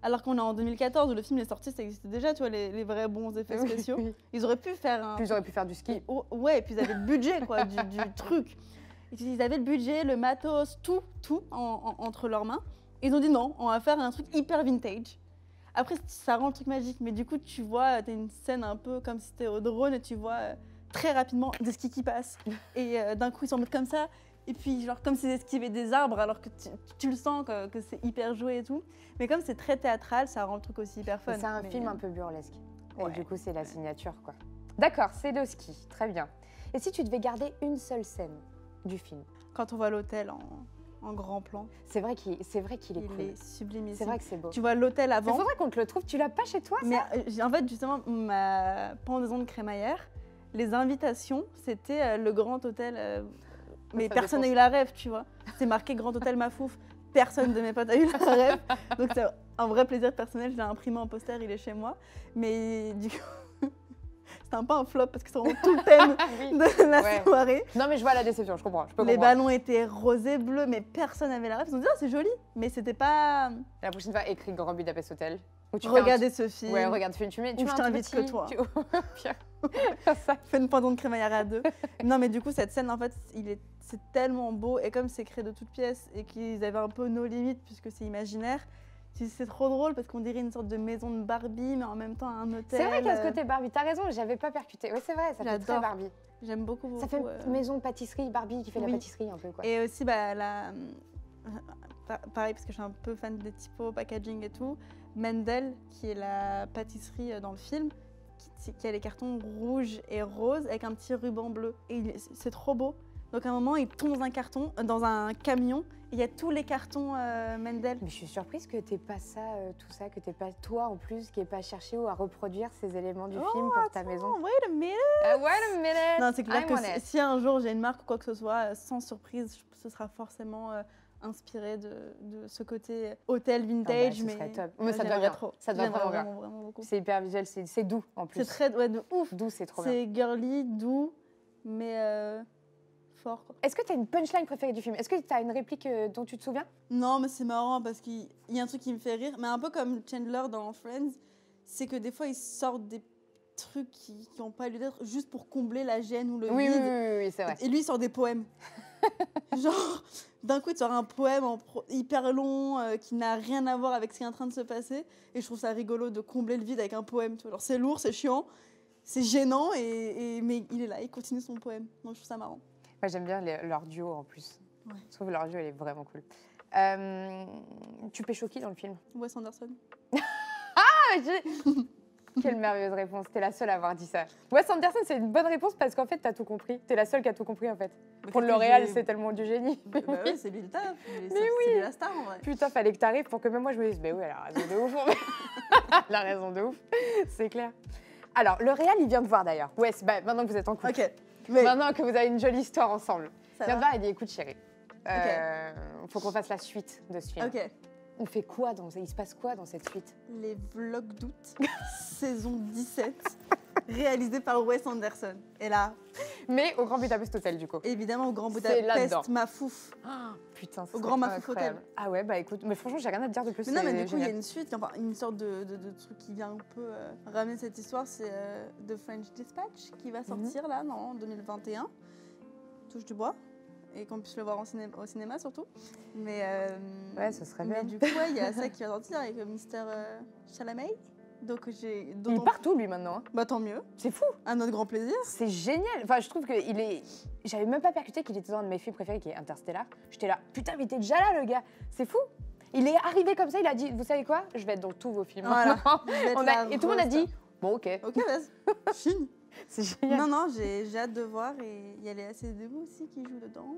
Alors qu'on est en 2014, où le film est sorti, ça existait déjà, tu vois, les vrais bons effets Oui, spéciaux. oui. Ils auraient pu faire un... Puis ils auraient pu faire du ski. Oh, ouais, et puis ils avaient le budget, quoi, du truc. Et ils avaient le budget, le matos, tout entre leurs mains. Ils ont dit non, on va faire un truc hyper vintage. Après, ça rend le truc magique, mais du coup, tu vois, t'as une scène un peu comme si c'était au drone et tu vois très rapidement des skis qui passent. Et d'un coup, ils s'en mettent comme ça. Et puis, genre, comme s'ils esquivaient des arbres, alors que tu le sens que c'est hyper joué et tout. Mais comme c'est très théâtral, ça rend le truc aussi hyper fun. C'est un Mais, film un peu burlesque. ouais. Et du coup, c'est la signature, quoi. D'accord, c'est le ski. Très bien. Et si tu devais garder une seule scène du film? Quand on voit l'hôtel en grand plan, C'est vrai qu'il est il cool. est sublime. C'est vrai que c'est beau. Tu vois l'hôtel Il avant. faudrait qu'on te le trouve. Tu l'as pas chez toi, ça? Mais en fait, justement, ma pendaison de crémaillère, les invitations, c'était le grand hôtel. Mais Ça personne n'a défonce. eu la rêve, tu vois. C'est marqué Grand Hôtel Mafouf. Personne de mes potes a eu la rêve. Donc c'est un vrai plaisir personnel. Je l'ai imprimé en poster, il est chez moi. Mais du coup, c'était un peu un flop parce que c'est vraiment tout le thème Oui. de la Ouais. soirée. Non, mais je vois la déception, je comprends. Je peux Les comprendre. ballons étaient rosés, bleus, mais personne n'avait la rêve. Ils ont dit, ah, c'est joli. Mais c'était pas. La prochaine fois, écris Grand Budapest Hotel. Ou tu fais un Regardez ce film. Ouais, regarde, tu mets Ou je t'invite que toi. Ça. Fais une pendant de crémaillère à deux. Non, mais du coup, cette scène, en fait, c'est tellement beau. Et comme c'est créé de toutes pièces et qu'ils avaient un peu nos limites, puisque c'est imaginaire, C'est trop drôle parce qu'on dirait une sorte de maison de Barbie, mais en même temps un hôtel. C'est vrai qu'il y a ce côté Barbie. T'as raison, j'avais pas percuté. Oui, c'est vrai, ça fait très J'adore. Barbie. J'aime beaucoup. Ça fait maison pâtisserie, Barbie qui fait Oui. la pâtisserie un peu quoi. Et aussi, pareil, parce que je suis un peu fan des typos, packaging et tout, Mendel, qui est la pâtisserie dans le film, qui a les cartons rouges et roses avec un petit ruban bleu. Et c'est trop beau. Donc à un moment, il tombe dans un camion, et il y a tous les cartons Mendel. Mais je suis surprise que t'aies pas ça, tout ça, que t'aies pas toi en plus, qui n'ait pas cherché ou à reproduire ces éléments du film pour ta maison. Wait a minute. Wait a minute. Non, c'est clair I'm que on it. si un jour j'ai une marque ou quoi que ce soit, sans surprise, ce sera forcément inspiré de ce côté hôtel vintage. ce mais serait top. Mais ça j'aimerais doit bien. trop. Ça doit J'aimerais vraiment bien. vraiment beaucoup. C'est hyper visuel, c'est doux en plus. C'est très de ouf. Doux, c'est trop bien. C'est girly, doux, mais fort. Quoi. Est-ce que tu as une punchline préférée du film? Est-ce que tu as une réplique dont tu te souviens? Non, mais c'est marrant parce qu'il y a un truc qui me fait rire, mais un peu comme Chandler dans Friends, c'est que des fois ils sortent des trucs qui n'ont pas lieu d'être juste pour combler la gêne ou le Oui, vide. oui, c'est vrai. Et lui il sort des poèmes. Genre, d'un coup, il sort un poème hyper long qui n'a rien à voir avec ce qui est en train de se passer. Et je trouve ça rigolo de combler le vide avec un poème. Tu vois. Genre, c'est lourd, c'est chiant, c'est gênant, mais il est là, il continue son poème. Donc je trouve ça marrant. Moi, j'aime bien leur duo en plus. Ouais. Je trouve leur duo, elle est vraiment cool. Tu pécho qui dans le film? Wes Anderson. Quelle merveilleuse réponse, t'es la seule à avoir dit ça. Wes Anderson, c'est une bonne réponse parce qu'en fait, t'as tout compris. T'es la seule qui a tout compris en fait. Pour L'Oréal, c'est tellement du génie. Bah ouais, c'est lui le taf. Mais C'est lui la star en vrai. Putain, fallait que t'arrives pour que même moi je me dise, bah oui, elle a raison de ouf. Elle a raison de ouf, c'est clair. Alors, L'Oréal, il vient de voir d'ailleurs. Wes, bah, maintenant que vous êtes en couple. Ok. Mais Maintenant que vous avez une jolie histoire ensemble. ça Il vient de va. voir, il dit, écoute chérie, faut qu'on fasse la suite de ce film. Ok. On fait quoi il se passe quoi dans cette suite? Les vlogs d'août, saison 17, réalisé par Wes Anderson. Et là, Mais au Grand Budapest Hotel du coup. évidemment, au Grand C'est là-dedans. Budapest, Mafouf. Ah, putain, Au Grand Mafouf incroyable. Ah ouais, bah écoute, mais franchement, j'ai rien à te dire de plus. Mais non, mais c'est du coup, il y a génial. une suite, enfin, une sorte de truc qui vient un peu ramener cette histoire. C'est The French Dispatch qui va sortir là, en 2021. Touche du bois. Et qu'on puisse le voir au cinéma surtout. Mais, Ouais, ce serait mais bien. du coup, il y a ça qui va sortir avec Mr. Chalamet. Donc j'ai. Il est partout lui maintenant. Hein. Bah tant mieux. C'est fou. À notre grand plaisir. C'est génial. Enfin, je trouve qu'il est. J'avais même pas percuté qu'il était dans un de mes films préférés qui est Interstellar. J'étais là, putain, mais t'es déjà là, le gars. C'est fou. Il est arrivé comme ça, il a dit, vous savez quoi? Je vais être dans tous vos films. Voilà. maintenant. Je vais être la Et tout le monde a grosse dit, bon, ok. Ok, vas-y. Chine. C'est génial. Non, non, j'ai hâte de voir. Et il y a Léa Seydoux aussi qui joue dedans.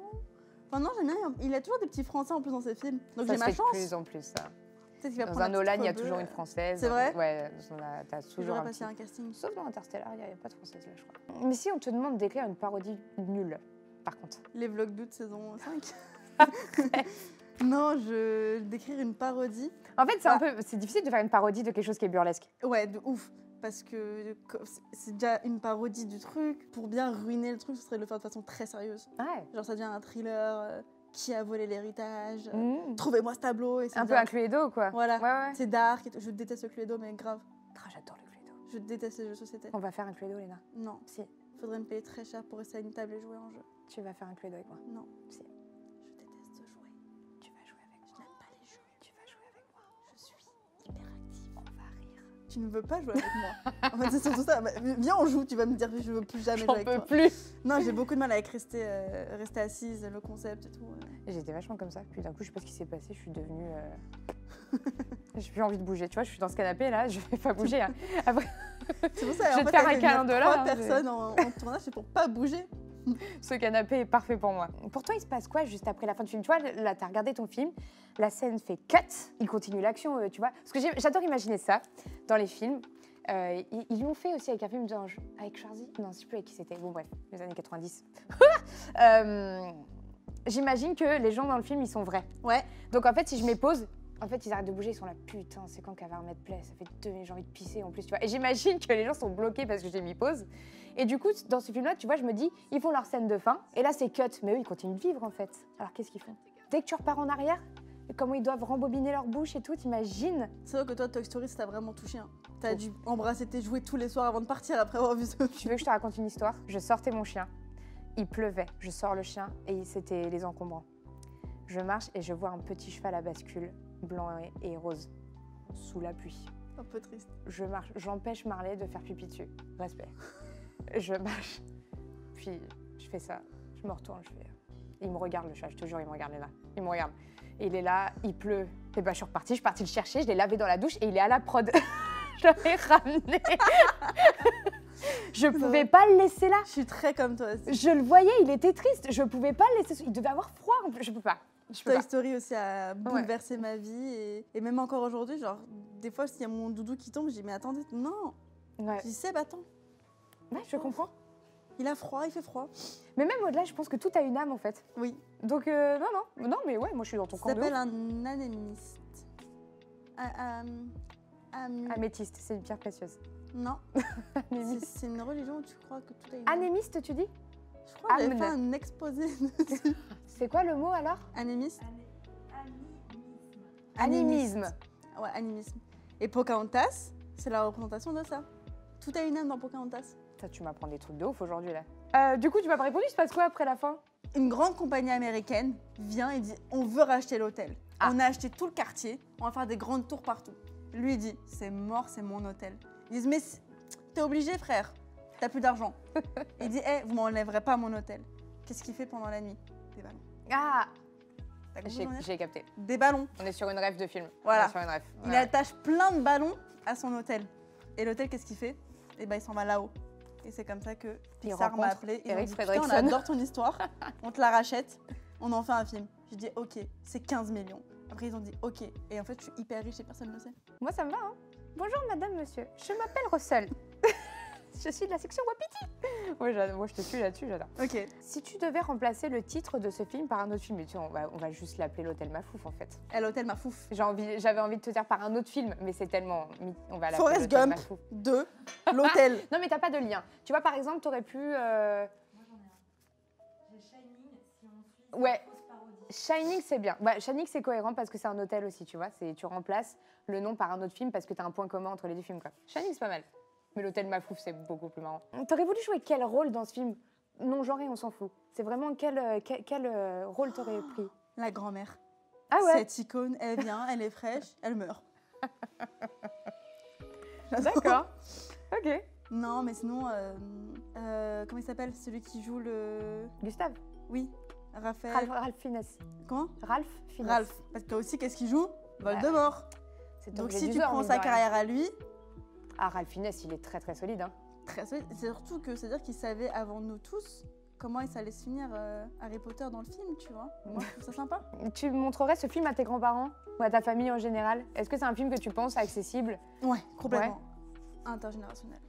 Enfin, non, j'aime bien. Il a toujours des petits Français en plus dans ses films. Donc Ça j'ai se ma fait de chance. plus en plus, ça. Peut-être qu'il va Dans prendre un la petite Nolan, il y a rebeu, toujours une française. C'est vrai? Ouais, t'as toujours J'aurais un passé petit... un casting. Sauf dans Interstellar, il n'y a pas de française là, je crois. Mais si on te demande d'écrire une parodie nulle, par contre. Les vlogs d'août saison 5. Non, d'écrire une parodie. En fait, c'est difficile de faire une parodie de quelque chose qui est burlesque. Ouais, de ouf. Parce que c'est déjà une parodie du truc. Pour bien ruiner le truc, ce serait de le faire de façon très sérieuse. Ouais. Genre, ça devient un thriller. Qui a volé l'héritage Trouvez-moi ce tableau. Et un peu un Cluedo, quoi. Voilà. Ouais. C'est dark. Et tout. Je déteste le Cluedo, mais grave. Ah, j'adore le Cluedo. Je déteste les jeux de société. On va faire un Cluedo, Léna. Non. Si. Faudrait me payer très cher pour rester à une table et jouer en jeu. Tu vas faire un Cluedo avec moi. Non. Si. Je déteste jouer. Tu vas jouer avec moi. Je n'aime pas les jeux. Tu vas jouer avec moi. Je suis hyperactive. On va rire. Tu ne veux pas jouer avec moi. En fait, c'est surtout ça. Viens, on joue. Tu vas me dire je veux plus jamais jouer J'en avec peux toi. plus. Non, j'ai beaucoup de mal avec rester assise, le concept et tout. Et j'étais vachement comme ça. Puis d'un coup, je sais pas ce qui s'est passé. Je suis devenue. J'ai plus envie de bouger. Tu vois, je suis dans ce canapé là. Je vais pas bouger. Hein. Après, C'est pour ça. Je vais te faire un câlin de là, 3 hein, personnes en tournage, c'est pour pas bouger. ce canapé est parfait pour moi. Pour toi, il se passe quoi juste après la fin du film? Tu vois, là, t'as regardé ton film. La scène fait cut. Il continue l'action, tu vois. Parce que j'adore imaginer ça dans les films. Ils l'ont fait aussi avec un film avec Schwarzy. Non, je sais plus avec qui c'était. Bon, bref, les années 90. J'imagine que les gens dans le film, ils sont vrais. Ouais. Donc en fait, si je me pose, en fait, ils arrêtent de bouger, ils sont là, putain, c'est quand qu'elle va remettre play? Ça fait 2 minutes, j'ai envie de pisser en plus, tu vois. Et j'imagine que les gens sont bloqués parce que j'ai mis pause. Et du coup, dans ce film-là, tu vois, je me dis, ils font leur scène de fin, et là, c'est cut. Mais eux, ils continuent de vivre, en fait. Alors, qu'est-ce qu'ils font? Dès que tu repars en arrière, comment ils doivent rembobiner leur bouche et tout, t'imagines? C'est vrai que toi, Toy Story, ça t'a vraiment touché. Hein. T'as dû embrasser tes jouets tous les soirs avant de partir après avoir vu ce film. Tu veux que je te raconte une histoire? Je sortais mon chien, il pleuvait, je sors le chien, et c'était les encombrants. Je marche et je vois un petit cheval à bascule, blanc et rose. sous la pluie. Un peu triste. Je marche, j'empêche Marley de faire pipi dessus. Respect. Je marche, puis je fais ça, je me retourne, je fais... Il me regarde le chat, je te jure, il me regarde, Léna. Il me regarde. Et il est là, il pleut. Et bah je suis repartie, je suis partie le chercher, je l'ai lavé dans la douche et il est à la prod. Je l'ai ramené. Je pouvais pas le laisser là. Je suis très comme toi aussi. Je le voyais, il était triste. Je pouvais pas le laisser. Il devait avoir froid en plus. Je peux pas. Je peux Toy pas. Story aussi a bouleversé ma vie et même encore aujourd'hui, genre des fois s'il y a mon doudou qui tombe, je dis mais attendez, non. Ouais. Je dis Seb, attends, Ouais, je comprends. il a froid, il fait froid. Mais même au-delà, je pense que tout a une âme en fait. Oui. Donc non, mais ouais, moi je suis dans ton Ça camp de s'appelle ouf. un anémiste. Améthyste, c'est une pierre précieuse. Non, Anémiste. c'est une religion où tu crois que tout a une âme. Anémiste, tu dis? Je crois que j'avais Amne. fait un exposé dessus. C'est quoi le mot alors? Anémiste. Animisme. Ouais, animisme. Et Pocahontas, c'est la représentation de ça. Tout a une âme dans Pocahontas. Ça, tu m'apprends des trucs de ouf aujourd'hui là. Du coup, tu m'as pas répondu, il se passe quoi après la fin? Une grande compagnie américaine vient et dit on veut racheter l'hôtel. Ah. On a acheté tout le quartier, on va faire des grandes tours partout. Lui il dit c'est mort, c'est mon hôtel. Ils disent mais t'es obligé frère, t'as plus d'argent. Il dit vous m'enlèverez pas mon hôtel. Qu'est-ce qu'il fait pendant la nuit? Des ballons. Ah, T'as compris, j'en ai? j'ai capté. Des ballons. On est sur une rêve de film. Voilà. On est sur une rêve. Il Ouais. attache plein de ballons à son hôtel. Et l'hôtel qu'est-ce qu'il fait? Et ben il s'en va là-haut. Et c'est comme ça que Il Pixar m'a rencontre appelé. Ils Eric ont dit, putain, on Fredrickson. adore ton histoire, on te la rachète, on en fait un film. J'ai dit ok, c'est 15 millions. Après ils ont dit ok. Et en fait je suis hyper riche et personne ne le sait. Moi, ça me va. Hein. Bonjour, madame, monsieur. Je m'appelle Russell. Je suis de la section Wapiti. Ouais, moi, je te suis là-dessus, j'adore. Ok. Si tu devais remplacer le titre de ce film par un autre film, et tu sais, on va juste l'appeler l'Hôtel Mafouf, en fait. À l'hôtel Mafouf. J'avais envie de te dire par un autre film, mais c'est tellement... On va l'appeler Forrest l'Hôtel Gump Mafouf. 2, l'hôtel. Non, mais t'as pas de lien. Tu vois, par exemple, t'aurais pu... Moi j'en ai un. J'ai Shining, si on suit Ouais. une fausse parodie. Shining, c'est bien. Bah, Shining, c'est cohérent parce que c'est un hôtel aussi, tu vois. Tu remplaces le nom par un autre film parce que t'as un point commun entre les deux films, quoi. Shining, c'est pas mal. Mais l'hôtel Mafouf, c'est beaucoup plus marrant. T'aurais voulu jouer quel rôle dans ce film? Non genré, on s'en fout. C'est vraiment quel rôle t'aurais pris? La grand-mère. Ah ouais. Cette icône, elle vient, elle est fraîche, elle meurt. D'accord. Ok. Non mais sinon, comment il s'appelle? Celui qui joue le... Gustave. Oui, Raphaël. Ralph Fiennes. Comment? Ralph Fiennes. Ralph. Parce que aussi, qu'est-ce qu'il joue? Voldemort. C'est Donc Tom si tu Glédusor, prends mine sa de rien. carrière à lui, Ah, Ralph Fiennes, il est très très solide. Hein. très solide. C'est surtout que c'est-à-dire qu'il savait avant nous tous comment il allait se finir Harry Potter dans le film, tu vois. Moi, je trouve ça sympa. Tu montrerais ce film à tes grands-parents ou à ta famille en général? Est-ce que c'est un film que tu penses accessible? Ouais, complètement. Intergénérationnel.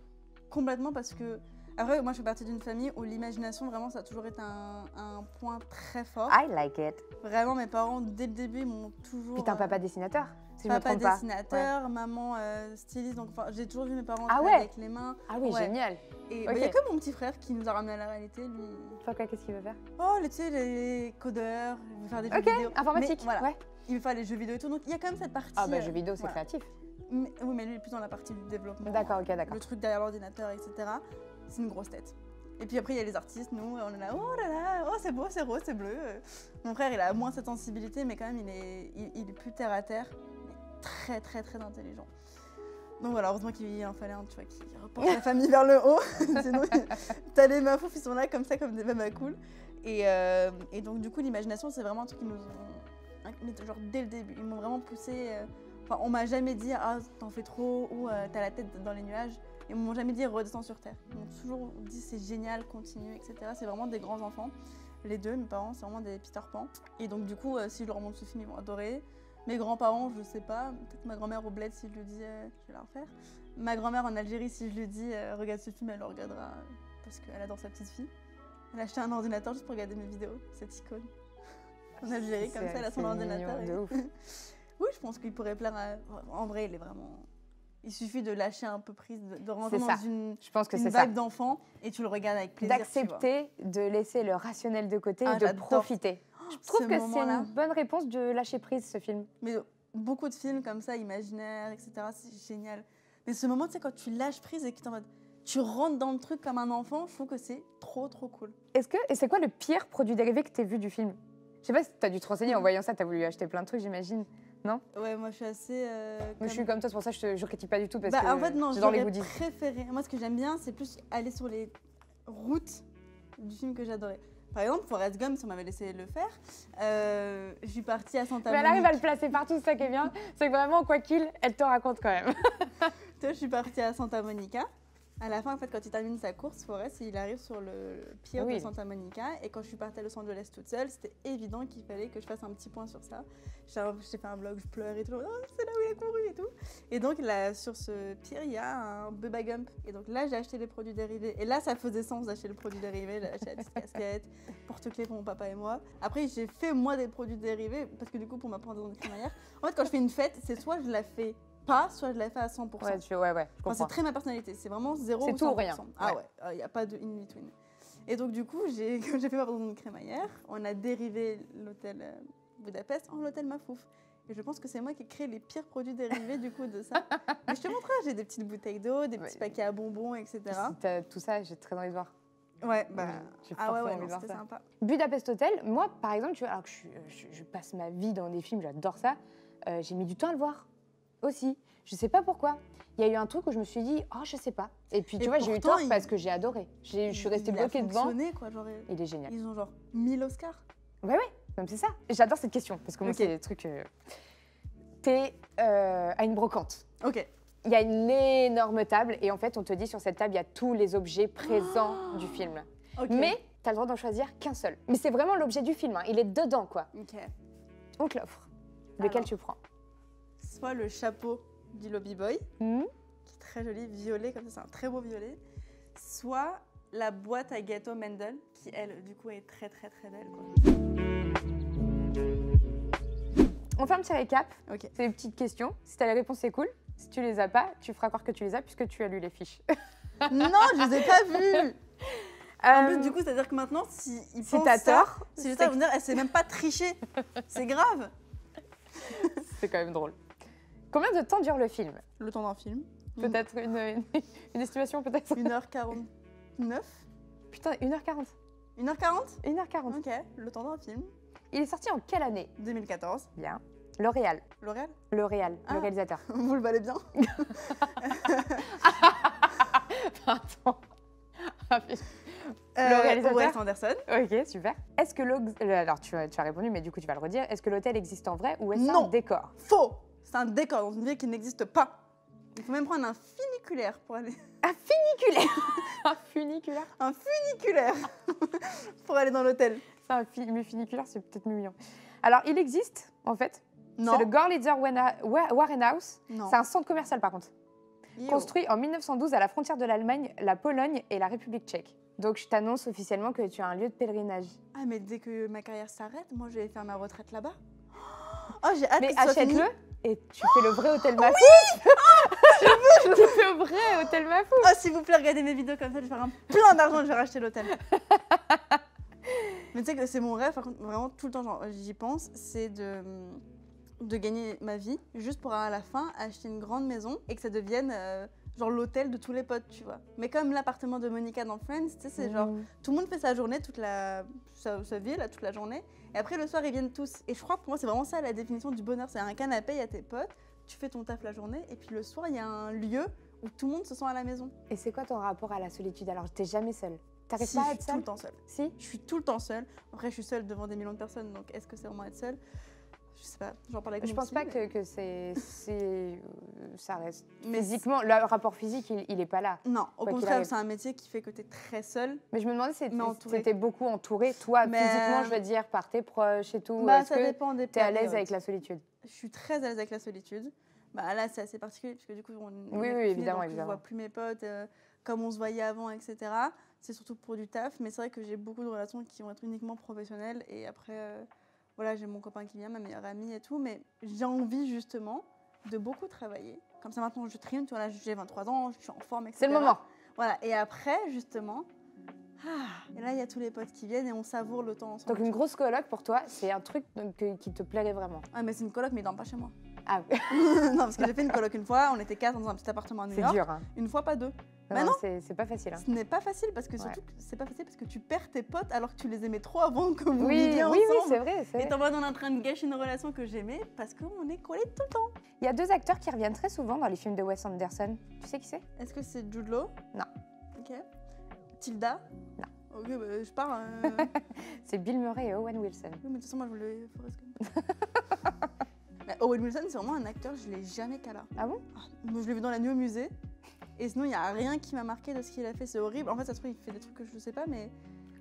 Complètement parce que... Après, moi, je fais partie d'une famille où l'imagination, vraiment, ça a toujours été un point très fort. I like it. Vraiment, mes parents, dès le début, m'ont toujours... Puis t'as un papa dessinateur, si je me papa trompe pas. dessinateur, maman styliste, donc enfin, j'ai toujours vu mes parents Ah travailler ouais. avec les mains. Ah oui, Ouais. génial. Et Ok. il y a que mon petit frère qui nous a ramené à la réalité, lui. Pourquoi, qu'est-ce qu'il veut faire? Oh, tu sais, les codeurs, il veut faire des jeux Ok, vidéo. informatique. Mais voilà, Ouais. il veut faire les jeux vidéo et tout, donc il y a quand même cette partie... Ah bah jeux vidéo, c'est voilà. créatif. Oui, mais lui, il est plus dans la partie du développement. D'accord, ok, d'accord. Le truc derrière l'ordinateur, etc. C'est une grosse tête. Et puis après, il y a les artistes, nous, on est là, oh là là, oh c'est beau, c'est rose, c'est bleu. Mon frère, il a moins cette sensibilité, mais quand même, il est plus terre à terre. Il est très, très, très intelligent. Donc voilà, heureusement qu'il en fallait un, tu vois, qui reporte la famille vers le haut. Sinon, t'as les mafoufs, ils sont là comme ça, comme des mamans cool. Et donc, du coup, l'imagination, c'est vraiment un truc qui nous ont... Mais genre, dès le début, ils m'ont vraiment poussé... Enfin, on m'a jamais dit, ah, t'en fais trop, ou t'as la tête dans les nuages. Ils m'ont jamais dit, redescends sur terre. Ils m'ont toujours dit, c'est génial, continue, etc. C'est vraiment des grands enfants. Les deux, mes parents, c'est vraiment des Peter Pan. Et donc, du coup, si je leur montre ce film, ils vont adorer. Mes grands-parents, je sais pas. Peut-être ma grand-mère au bled, si je le dis, je vais la refaire. Ma grand-mère en Algérie, si je lui dis, regarde ce film, elle le regardera parce qu'elle adore sa petite fille. Elle a acheté un ordinateur juste pour regarder mes vidéos, cette icône. En Algérie, comme ça, elle a son ordinateur. Mignon, de ouf. Oui, je pense qu'il pourrait plaire à... En vrai, il est vraiment... Il suffit de lâcher un peu prise, de rentrer C'est dans ça. une Je pense que vibe c'est ça. d'enfant et tu le regardes avec plaisir. tu vois. D'accepter de laisser le rationnel de côté Ah, et de j'adore. profiter. Je trouve Ce que c'est moment-là. une bonne réponse de lâcher prise, ce film. Mais beaucoup de films comme ça, imaginaires, etc., c'est génial. Mais ce moment, tu sais, quand tu lâches prise et que t'es en mode... Tu rentres dans le truc comme un enfant, je trouve que c'est trop, trop cool. Et c'est quoi le pire produit dérivé que tu as vu du film? Je sais pas si tu as dû te renseigner en voyant ça, tu as voulu acheter plein de trucs, j'imagine. Ouais, moi je suis assez. Moi, je suis comme toi, c'est pour ça que je critique pas du tout parce Bah, que en fait, non, j'adore les j'aurais goodies. préféré. Moi, ce que j'aime bien, c'est plus aller sur les routes du film que j'adorais. Par exemple, Forrest Gump, si on m'avait laissé le faire, je suis partie à Santa Mais elle Monica. arrive à le placer partout, c'est ça qui est bien. C'est que vraiment, quoi qu'il, elle te raconte quand même. Tu vois, je suis partie à Santa Monica. À la fin, en fait, quand il termine sa course, Forrest, il arrive sur le pier Oui. de Santa Monica. Et quand je suis partie à Los Angeles toute seule, c'était évident qu'il fallait que je fasse un petit point sur ça. J'ai fait un vlog, je pleure et tout. Oh, c'est là où il a couru et tout. Et donc, là, sur ce pier, il y a un Bubba Gump. Et donc là, j'ai acheté les produits dérivés. Et là, ça faisait sens d'acheter le produit dérivé. J'ai acheté la petite casquette, porte-clés pour mon papa et moi. Après, j'ai fait moi des produits dérivés parce que du coup, pour m'apprendre dans une crémaillère. En fait, quand je fais une fête, c'est soit je la fais pas, soit je la fais à 100%. Ouais, je Enfin, comprends. c'est très ma personnalité, c'est vraiment 0 C'est ou tout ou 100%. rien. Ah ouais, il n'y a pas de in-between. Et donc du coup, quand j'ai fait ma pardon de crémaillère, on a dérivé l'hôtel Budapest en l'hôtel Mafouf. Et je pense que c'est moi qui ai créé les pires produits dérivés du coup de ça. Mais je te montrerai, j'ai des petites bouteilles d'eau, des petits paquets à bonbons, etc. Si t'as tout ça, j'ai très envie de voir. Ouais, bah... J'ai Ah ouais, forcément ouais, envie de non, voir c'était ça. sympa. Budapest Hotel, moi par exemple, tu vois, alors que je passe ma vie dans des films, j'adore ça, j'ai mis du temps à le voir aussi. Je sais pas pourquoi. Il y a eu un truc où je me suis dit, oh, je sais pas. Et puis tu Et vois, j'ai eu pourtant, tort parce que j'ai adoré. Je suis restée Il a bloquée devant. fonctionné, quoi, genre, Il est génial. ils ont genre 1000 Oscars. Comme c'est ça. Et j'adore cette question parce que moi, Ok. c'est des trucs. T'es à une brocante. Ok. Il y a une énorme table et en fait, on te dit sur cette table, il y a tous les objets présents du film. Ok. Mais tu as le droit d'en choisir qu'un seul. Mais c'est vraiment l'objet du film, hein. Il est dedans, quoi. Ok. On te l'offre. Lequel Alors. tu prends? Soit le chapeau du Lobby Boy, Hmm. qui est très joli, violet, comme ça, c'est un très beau violet. Soit la boîte à gâteau Mendel, qui elle, du coup, est très très très belle, quoi. On fait un petit récap. Ok. C'est des petites questions. Si tu as les réponses, c'est cool. Si tu les as pas, tu feras croire que tu les as puisque tu as lu les fiches. Non, je les ai pas vus. En plus, du coup, c'est-à-dire que maintenant, si ils si pensent t'as ça, tort, si je sais, dire, elle sait même pas tricher. C'est grave. c'est quand même drôle. Combien de temps dure le film? Le temps d'un film. Peut-être une estimation, peut-être 1h49. Putain, 1h40. 1h40. 1h40. Ok, le temps d'un film. Il est sorti en quelle année? 2014. Bien. L'Oréal. L'Oréal. L'Oréal, Ah. le réalisateur. Vous le valez bien. Pardon. Le réalisateur. Wes Anderson. Ok, super. Est-ce que alors tu as répondu, mais du coup tu vas le redire. Est-ce que l'hôtel existe en vrai ou est-ce un Non. décor? Faux. C'est un décor dans une ville qui n'existe pas. Il faut même prendre un funiculaire pour aller. Un funiculaire. Un funiculaire. Un funiculaire pour aller dans l'hôtel. C'est mais funiculaire, c'est peut-être mieux mignon. Alors il existe en fait. Non. C'est le Gorlitzer Warren House. Non. C'est un centre commercial par contre. Yo. Construit en 1912 à la frontière de l'Allemagne, la Pologne et la République tchèque. Donc je t'annonce officiellement que tu as un lieu de pèlerinage. Ah, mais dès que ma carrière s'arrête, moi je vais faire ma retraite là-bas. Oh, j'ai hâte Mais que ce soit fini. achète-le et tu fais le vrai hôtel Mafouf. Tu fais le vrai hôtel Mafouf. Oh, s'il vous plaît, regardez mes vidéos comme ça, je vais faire un plein d'argent, je vais racheter l'hôtel. Mais tu sais que c'est mon rêve, par contre, vraiment tout le temps, genre, j'y pense, c'est de gagner ma vie, juste pour à la fin acheter une grande maison et que ça devienne genre l'hôtel de tous les potes, tu vois. Mais comme l'appartement de Monica dans Friends, tu sais, c'est genre, tout le monde fait sa journée, sa vie, là, toute la journée, et après le soir, ils viennent tous. Et je crois que pour moi, c'est vraiment ça la définition du bonheur, c'est un canapé, il y a tes potes, tu fais ton taf la journée, et puis le soir, il y a un lieu où tout le monde se sent à la maison. Et c'est quoi ton rapport à la solitude? Alors t'es jamais seule. T'arrives Si, pas à je être suis tout seule? le temps seule. Si. Je suis tout le temps seule. Après, je suis seule devant des millions de personnes, donc est-ce que c'est vraiment être seule? Je sais pas, j'en parle avec Je mon pense psy, pas mais- que ça reste. Mais Physiquement, le rapport physique, il est pas là. Non, au Quoi qu'il contraire, arrive. c'est un métier qui fait que tu es très seule. Mais je me demandais si Mais entourée. t'étais beaucoup entourée, toi, Mais- physiquement, je veux dire, par tes proches et tout. Bah, Est-ce ça que dépend des t'es à l'aise périodes. avec la solitude? Je suis très à l'aise avec la solitude. Bah, là, c'est assez particulier, parce que du coup, on est Oui, confinés, évidemment, donc je évidemment. vois plus mes potes comme on se voyait avant, etc. C'est surtout pour du taf, mais c'est vrai que j'ai beaucoup de relations qui vont être uniquement professionnelles. Et après, voilà, j'ai mon copain qui vient, ma meilleure amie et tout, mais j'ai envie justement de beaucoup travailler. Comme ça, maintenant, je trime, tu vois, là, j'ai 23 ans, je suis en forme, etc. C'est le moment. Voilà, et après, justement, et là, il y a tous les potes qui viennent et on savoure le temps ensemble. Donc une grosse coloc pour toi, c'est un truc qui te plairait vraiment. Ah, mais c'est une coloc, mais il dort pas chez moi. Ah, Non, parce que j'ai fait une coloc une fois, on était 4 dans un petit appartement à New c'est York. dur. Hein. Une fois, pas 2. Bah Non, non. c'est pas facile. Hein. Ce n'est pas facile parce que surtout, Ouais. c'est pas facile parce que tu perds tes potes alors que tu les aimais trop avant que vous Oui, viviez oui, ensemble. c'est vrai. Et t'en vas, on est en train de gâcher une relation que j'aimais parce qu'on est collés tout le temps. Il y a 2 acteurs qui reviennent très souvent dans les films de Wes Anderson. Tu sais qui c'est? Est-ce que c'est Jude Law? Non. Ok. Tilda? Non. Ok, bah, je pars. C'est Bill Murray et Owen Wilson. Oui, mais de toute façon, moi, je voulais Forrest Gump. Bah, Owen Wilson, c'est vraiment un acteur, je l'ai jamais qu'à là. Ah bon? Moi, je l'ai vu dans la nuit au musée. Et sinon, il n'y a rien qui m'a marqué de ce qu'il a fait. C'est horrible. En fait, ça se trouve, il fait des trucs que je ne sais pas, mais.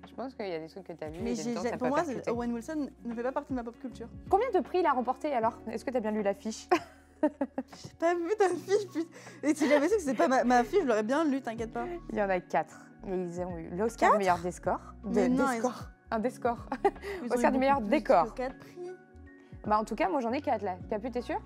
Je pense qu'il y a des trucs que tu as vus Mais et des temps, ça pour pas moi, percuté. Owen Wilson ne fait pas partie de ma pop culture. Combien de prix il a remporté alors? Est-ce que tu as bien lu l'affiche? J'ai pas vu ta fiche, putain. Et si j'avais su que c'est pas ma fiche, je l'aurais bien lu, t'inquiète pas. Il y en a 4. Et ils ont eu l'Oscar du meilleur des scores. Mais non, des ils- scores. Un des scores. Ils Oscar ont eu du meilleur beaucoup plus décor. que 4 prix. Bah en tout cas, moi j'en ai 4 là. Capu, t'es sûr?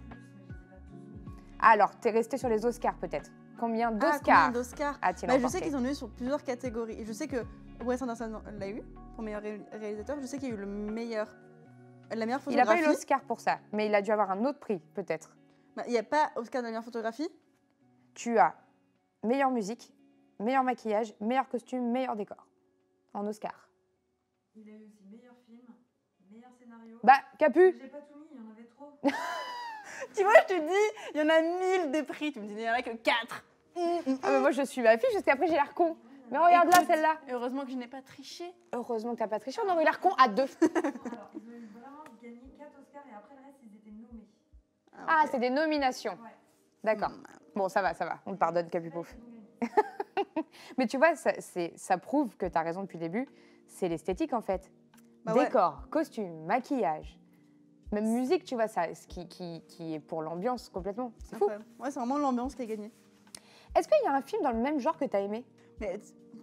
Alors, t'es resté sur les Oscars peut-être. Combien Ah, d'Oscars combien d'Oscars a-t-il Bah, je remporté? sais qu'ils en ont eu sur plusieurs catégories. Et je sais que Wes Anderson l'a eu pour meilleur réalisateur. Je sais qu'il y a eu la meilleure Il n'a photographie. pas eu l'Oscar pour ça, mais il a dû avoir un autre prix peut-être. Bah, il n'y a pas Oscar de la meilleure photographie. Tu as meilleure musique, meilleur maquillage, meilleur costume, meilleur décor. En Oscar. Il a eu aussi meilleur film, meilleur scénario. Bah, Capu, J'ai pas tout mis, il y en avait trop. Tu vois, je te dis, il y en a 1000 des prix. Tu me dis, il n'y en a que 4. ah, mais moi je suis ma fille parce qu'après j'ai l'air con. Mais regarde là, Écoute, celle-là. Heureusement que je n'ai pas triché. Heureusement que t'as pas triché, on aurait eu l'air con à 2. Alors, ils ont eu vraiment gagné 4 Oscars et après le reste, ils étaient nommés. Ah, ok. c'est des nominations. Ouais. D'accord. Bon, ça va, on te pardonne, Capu Pouf. Mais tu vois, ça prouve que tu as raison depuis le début. C'est l'esthétique en fait. Bah ouais. Décor, costume, maquillage, même musique, tu vois, ça, ce qui est pour l'ambiance complètement. C'est fou. Incroyable. Ouais, c'est vraiment l'ambiance qui a gagné. Est-ce qu'il y a un film dans le même genre que tu as aimé? Mais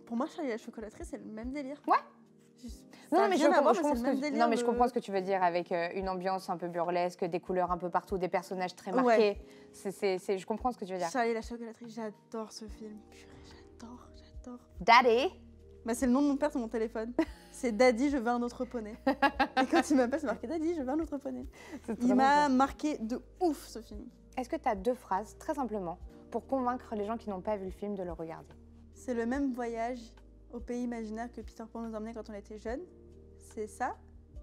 pour moi, Charlie et la chocolaterie, c'est le même délire. Ouais. Ça Non, a mais rien à voir, c'est le ce même que, délire non, mais je de- comprends ce que tu veux dire avec une ambiance un peu burlesque, des couleurs un peu partout, des personnages très marqués. Ouais. Je comprends ce que tu veux dire. Charlie et la chocolaterie, j'adore ce film. Purée, j'adore. Daddy. Bah, c'est le nom de mon père sur mon téléphone. C'est Daddy, je veux un autre poney. Et quand il m'appelle, c'est marqué Daddy, je veux un autre poney. C'est Il vraiment m'a bien. marqué de ouf ce film. Est-ce que tu as 2 phrases, très simplement, pour convaincre les gens qui n'ont pas vu le film de le regarder? C'est le même voyage au pays imaginaire que Peter Pan nous emmenait quand on était jeunes. C'est ça,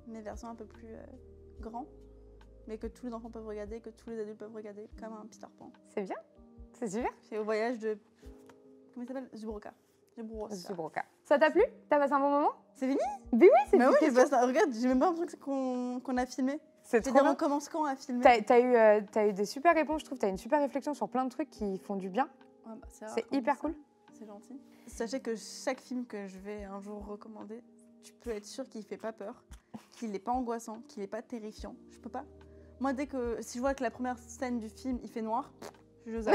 mais version un peu plus grand. Mais que tous les enfants peuvent regarder, que tous les adultes peuvent regarder, comme un Peter Pan. C'est bien. C'est super. C'est au voyage de. Comment il s'appelle Zubroka. Zubroka. Ça t'a plu? T'as passé un bon moment? C'est fini? Mais oui, c'est Bah une oui, petite j'ai question. passé- regarde, j'ai même pas l'impression qu'on a filmé. C'est J'ai trop dit, bien. on commence quand à filmer? T'as eu des super réponses, je trouve. T'as une super réflexion sur plein de trucs qui font du bien. Ouais, bah, rare C'est qu'on dise hyper ça. cool. C'est gentil. Sachez que chaque film que je vais un jour recommander, tu peux être sûr qu'il fait pas peur, qu'il n'est pas angoissant, qu'il n'est pas terrifiant. Je peux pas. Moi, si je vois que la première scène du film, il fait noir, je zappe.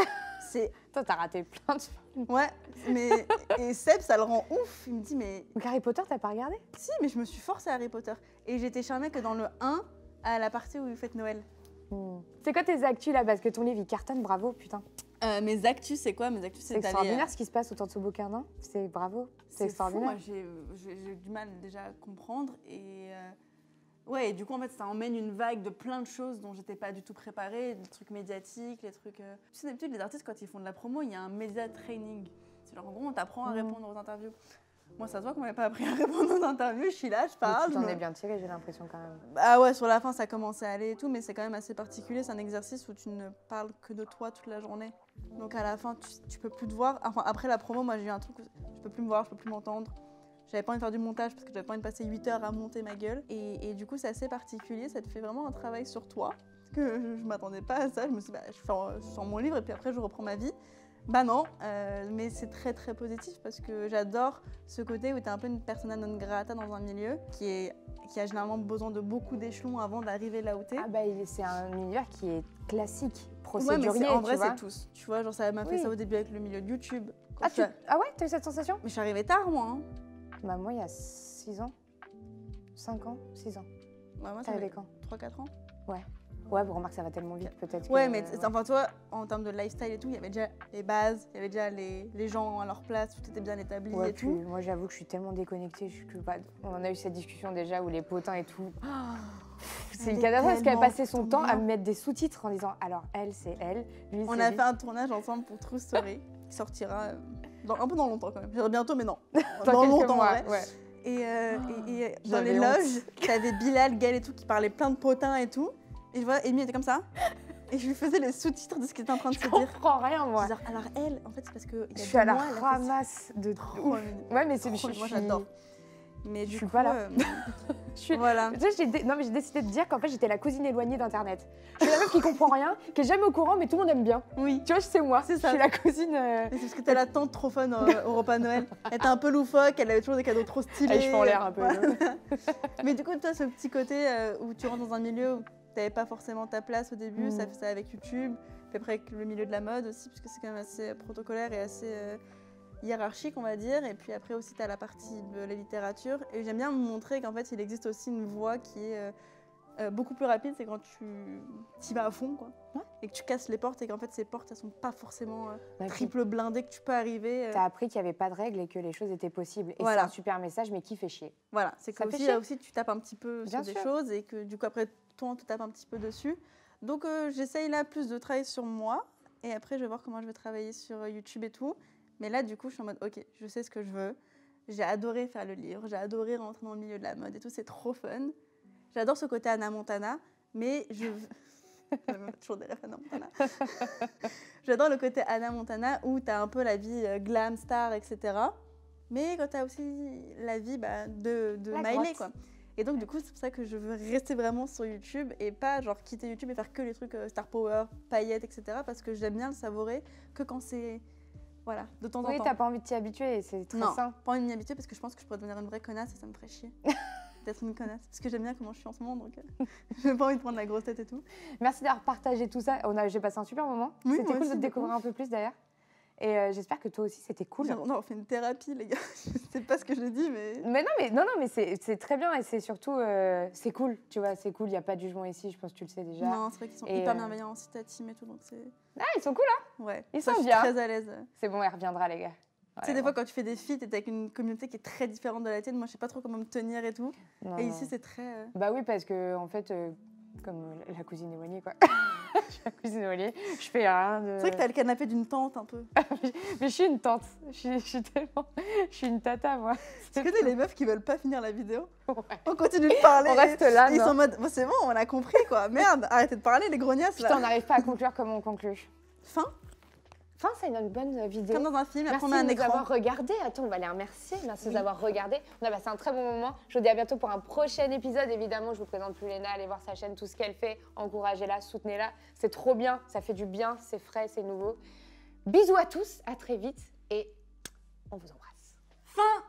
C'est Toi, t'as raté plein de films. ouais, mais et Seb, ça le rend ouf. Il me dit mais Donc Harry Potter, t'as pas regardé? si, mais je me suis forcée à Harry Potter et j'étais charmée que dans le 1 à la partie où vous faites Noël. C'est quoi tes actus là? Parce que ton livre, il cartonne, bravo, putain. Mes actus, c'est quoi? Mes actus, C'est d'aller, extraordinaire ce qui se passe autour de ce bouquin, non? C'est bravo. C'est fou, extraordinaire. moi, j'ai du mal déjà à comprendre. Et ouais, et du coup, en fait, ça emmène une vague de plein de choses dont j'étais pas du tout préparée. Des trucs médiatiques, les trucs. Tu sais, d'habitude, les artistes, quand ils font de la promo, il y a un média training. C'est genre, en gros, on t'apprend à répondre aux interviews. Moi, ça se voit qu'on m'avait pas appris à répondre aux interviews. Je suis là, je Mais parle. tu t'en je me- es bien tiré, j'ai l'impression quand même. Ah ouais, sur la fin, ça commençait à aller et tout, mais c'est quand même assez particulier. C'est un exercice où tu ne parles que de toi toute la journée. Donc à la fin, tu peux plus te voir. Enfin, après la promo, moi j'ai eu un truc où je peux plus me voir, je peux plus m'entendre. J'avais pas envie de faire du montage parce que j'avais pas envie de passer 8 heures à monter ma gueule. Et du coup, c'est assez particulier. Ça te fait vraiment un travail sur toi. Parce que je m'attendais pas à ça. Je me suis dit, bah, je sors mon livre et puis après, je reprends ma vie. Bah non, mais c'est très très positif parce que j'adore ce côté où tu es un peu une persona non grata dans un milieu qui a généralement besoin de beaucoup d'échelons avant d'arriver là où tu es. Ah bah c'est un univers qui est classique, Ouais, mais procédurier, en vrai, tu vois. c'est tous. Tu vois, genre ça m'a fait Oui. ça au début avec le milieu de YouTube. Quand Ah, je suis à- ah ouais, t'as eu cette sensation? Mais je suis arrivée tard, moi. Hein. Bah moi, il y a 6 ans. 5 ans? 6 ans. Ouais, moi, T'es ça arrivé fait quand? 3-4 ans. Ouais, bon, remarque, ça va tellement vite, peut-être Ouais, que- mais enfin, toi, en termes de lifestyle et tout, il y avait déjà les bases, il y avait déjà les gens à leur place, tout était bien établi Ouais, et puis, tout. moi, j'avoue que je suis tellement déconnectée. On en a eu cette discussion déjà où les potins et tout. C'est Elle une est catastrophe parce qu'elle tellement passait son temps à bien. me mettre des sous-titres en disant alors elle c'est elle, lui On c'est a lui. fait un tournage ensemble pour True Story, qui sortira un peu dans longtemps quand même. Je dirais bientôt, mais non. Dans quelques longtemps, mois, en vrai. ouais. Et dans j'avais les honte. loges, t'avais Bilal, Gaël et tout qui parlaient plein de potins et tout. Et je vois, Amy était comme ça. Et je lui faisais les sous-titres de ce qu'il était en train de se Je dire. comprends rien moi. Genre, alors elle, en fait, c'est parce que il y Je a suis à 2 la mois, elle a fait ramasse de trop ouf. mignon. Ouais mais c'est Trop je mignon, moi suis- j'adore. Mais je du suis coup, pas là. Je suis- voilà. Tu sais, j'ai décidé de dire qu'en fait j'étais la cousine éloignée d'internet. Je suis la meuf qui comprend rien, qui est jamais au courant mais tout le monde aime bien. Oui. Tu vois, c'est moi. C'est ça. Je suis la cousine. Mais c'est parce que t'es la tante trop fun au repas de Noël. Elle était un peu loufoque, elle avait toujours des cadeaux trop stylés. Et je fais en l'air un peu. Voilà. Mais du coup, toi, ce petit côté où tu rentres dans un milieu où t'avais pas forcément ta place au début, ça fait ça avec YouTube, puis après avec le milieu de la mode aussi, parce que c'est quand même assez protocolaire et assez hiérarchique, on va dire. Et puis après aussi, t'as la partie de la littérature. Et j'aime bien me montrer qu'en fait, il existe aussi une voie qui est beaucoup plus rapide, c'est quand tu y vas à fond, quoi. Ouais. Et que tu casses les portes et qu'en fait, ces portes, elles sont pas forcément Ouais, triple blindées, que tu peux arriver. T'as appris qu'il n'y avait pas de règles et que les choses étaient possibles. Et Voilà. c'est un super message, mais qui fait chier. Voilà, c'est Ça que fait aussi, chier. là aussi tu tapes un petit peu Bien sur des sûr. choses et que du coup après toi on te tape un petit peu dessus. Donc j'essaye là plus de travailler sur moi et après je vais voir comment je vais travailler sur YouTube et tout. Mais là du coup je suis en mode ok, je sais ce que je veux. J'ai adoré faire le livre, j'ai adoré rentrer dans le milieu de la mode et tout, c'est trop fun. J'adore ce côté Hannah Montana, mais je... toujours des rêves Hannah Montana. J'adore le côté Hannah Montana où t'as un peu la vie glam, star, etc. Mais quand t'as aussi la vie de La Miley, grotte. quoi. Et donc, du coup, c'est pour ça que je veux rester vraiment sur YouTube et pas genre quitter YouTube et faire que les trucs Star Power, paillettes, etc. Parce que j'aime bien le savourer que quand c'est. Voilà, de temps en Oui, temps. t'as pas envie de t'y habituer et c'est très Non, sain. pas envie de m'y habituer parce que je pense que je pourrais devenir une vraie connasse et ça me ferait chier d'être une connasse. Parce que j'aime bien comment je suis en ce moment, donc j'ai pas envie de prendre la grosse tête et tout. Merci d'avoir partagé tout ça. J'ai passé un super moment. Oui, C'était moi cool aussi, de te de découvrir ouf. un peu plus d'ailleurs. Et j'espère que toi aussi c'était cool. Non, on fait une thérapie, les gars. Je sais pas ce que j'ai dit, mais. Mais c'est très bien et c'est surtout c'est cool, tu vois, c'est cool. Il y a pas de jugement ici, je pense que tu le sais déjà. Non, c'est vrai qu'ils sont Et, hyper bienveillants aussi, ta team et tout, donc c'est. Ah, ils sont cool, hein. Ouais. Ils Ça, sont je suis bien. très à l'aise. C'est bon, elle reviendra les gars. Tu sais, des fois, quand tu fais des feats et t'es avec une communauté qui est très différente de la tienne, moi, je sais pas trop comment me tenir et tout. Non, Et non. ici, c'est très. Bah oui, parce que en fait, comme la cousine éloignée quoi. Je suis la cousine éloignée. Je fais rien de. C'est vrai que t'as le canapé d'une tante un peu. Mais je suis une tante. Je suis une tata moi. Tu connais les meufs qui veulent pas finir la vidéo? Ouais. On continue de parler. On reste là, et ils non sont en mode, bon, c'est bon, on a compris quoi. Merde, arrêtez de parler, les grognasses Putain, on là. n'arrive pas à conclure comme on conclut. Fin, Enfin, c'est une bonne vidéo. comme dans un film, après Merci on met un de nous écran. avoir regardés. Attends, on va les remercier. Merci de nous avoir regardés. On a passé un très bon moment. Je vous dis à bientôt pour un prochain épisode. Évidemment, je vous présente plus Léna. Allez voir sa chaîne, tout ce qu'elle fait. Encouragez-la, soutenez-la. C'est trop bien. Ça fait du bien. C'est frais, c'est nouveau. Bisous à tous. À très vite. Et on vous embrasse. Fin.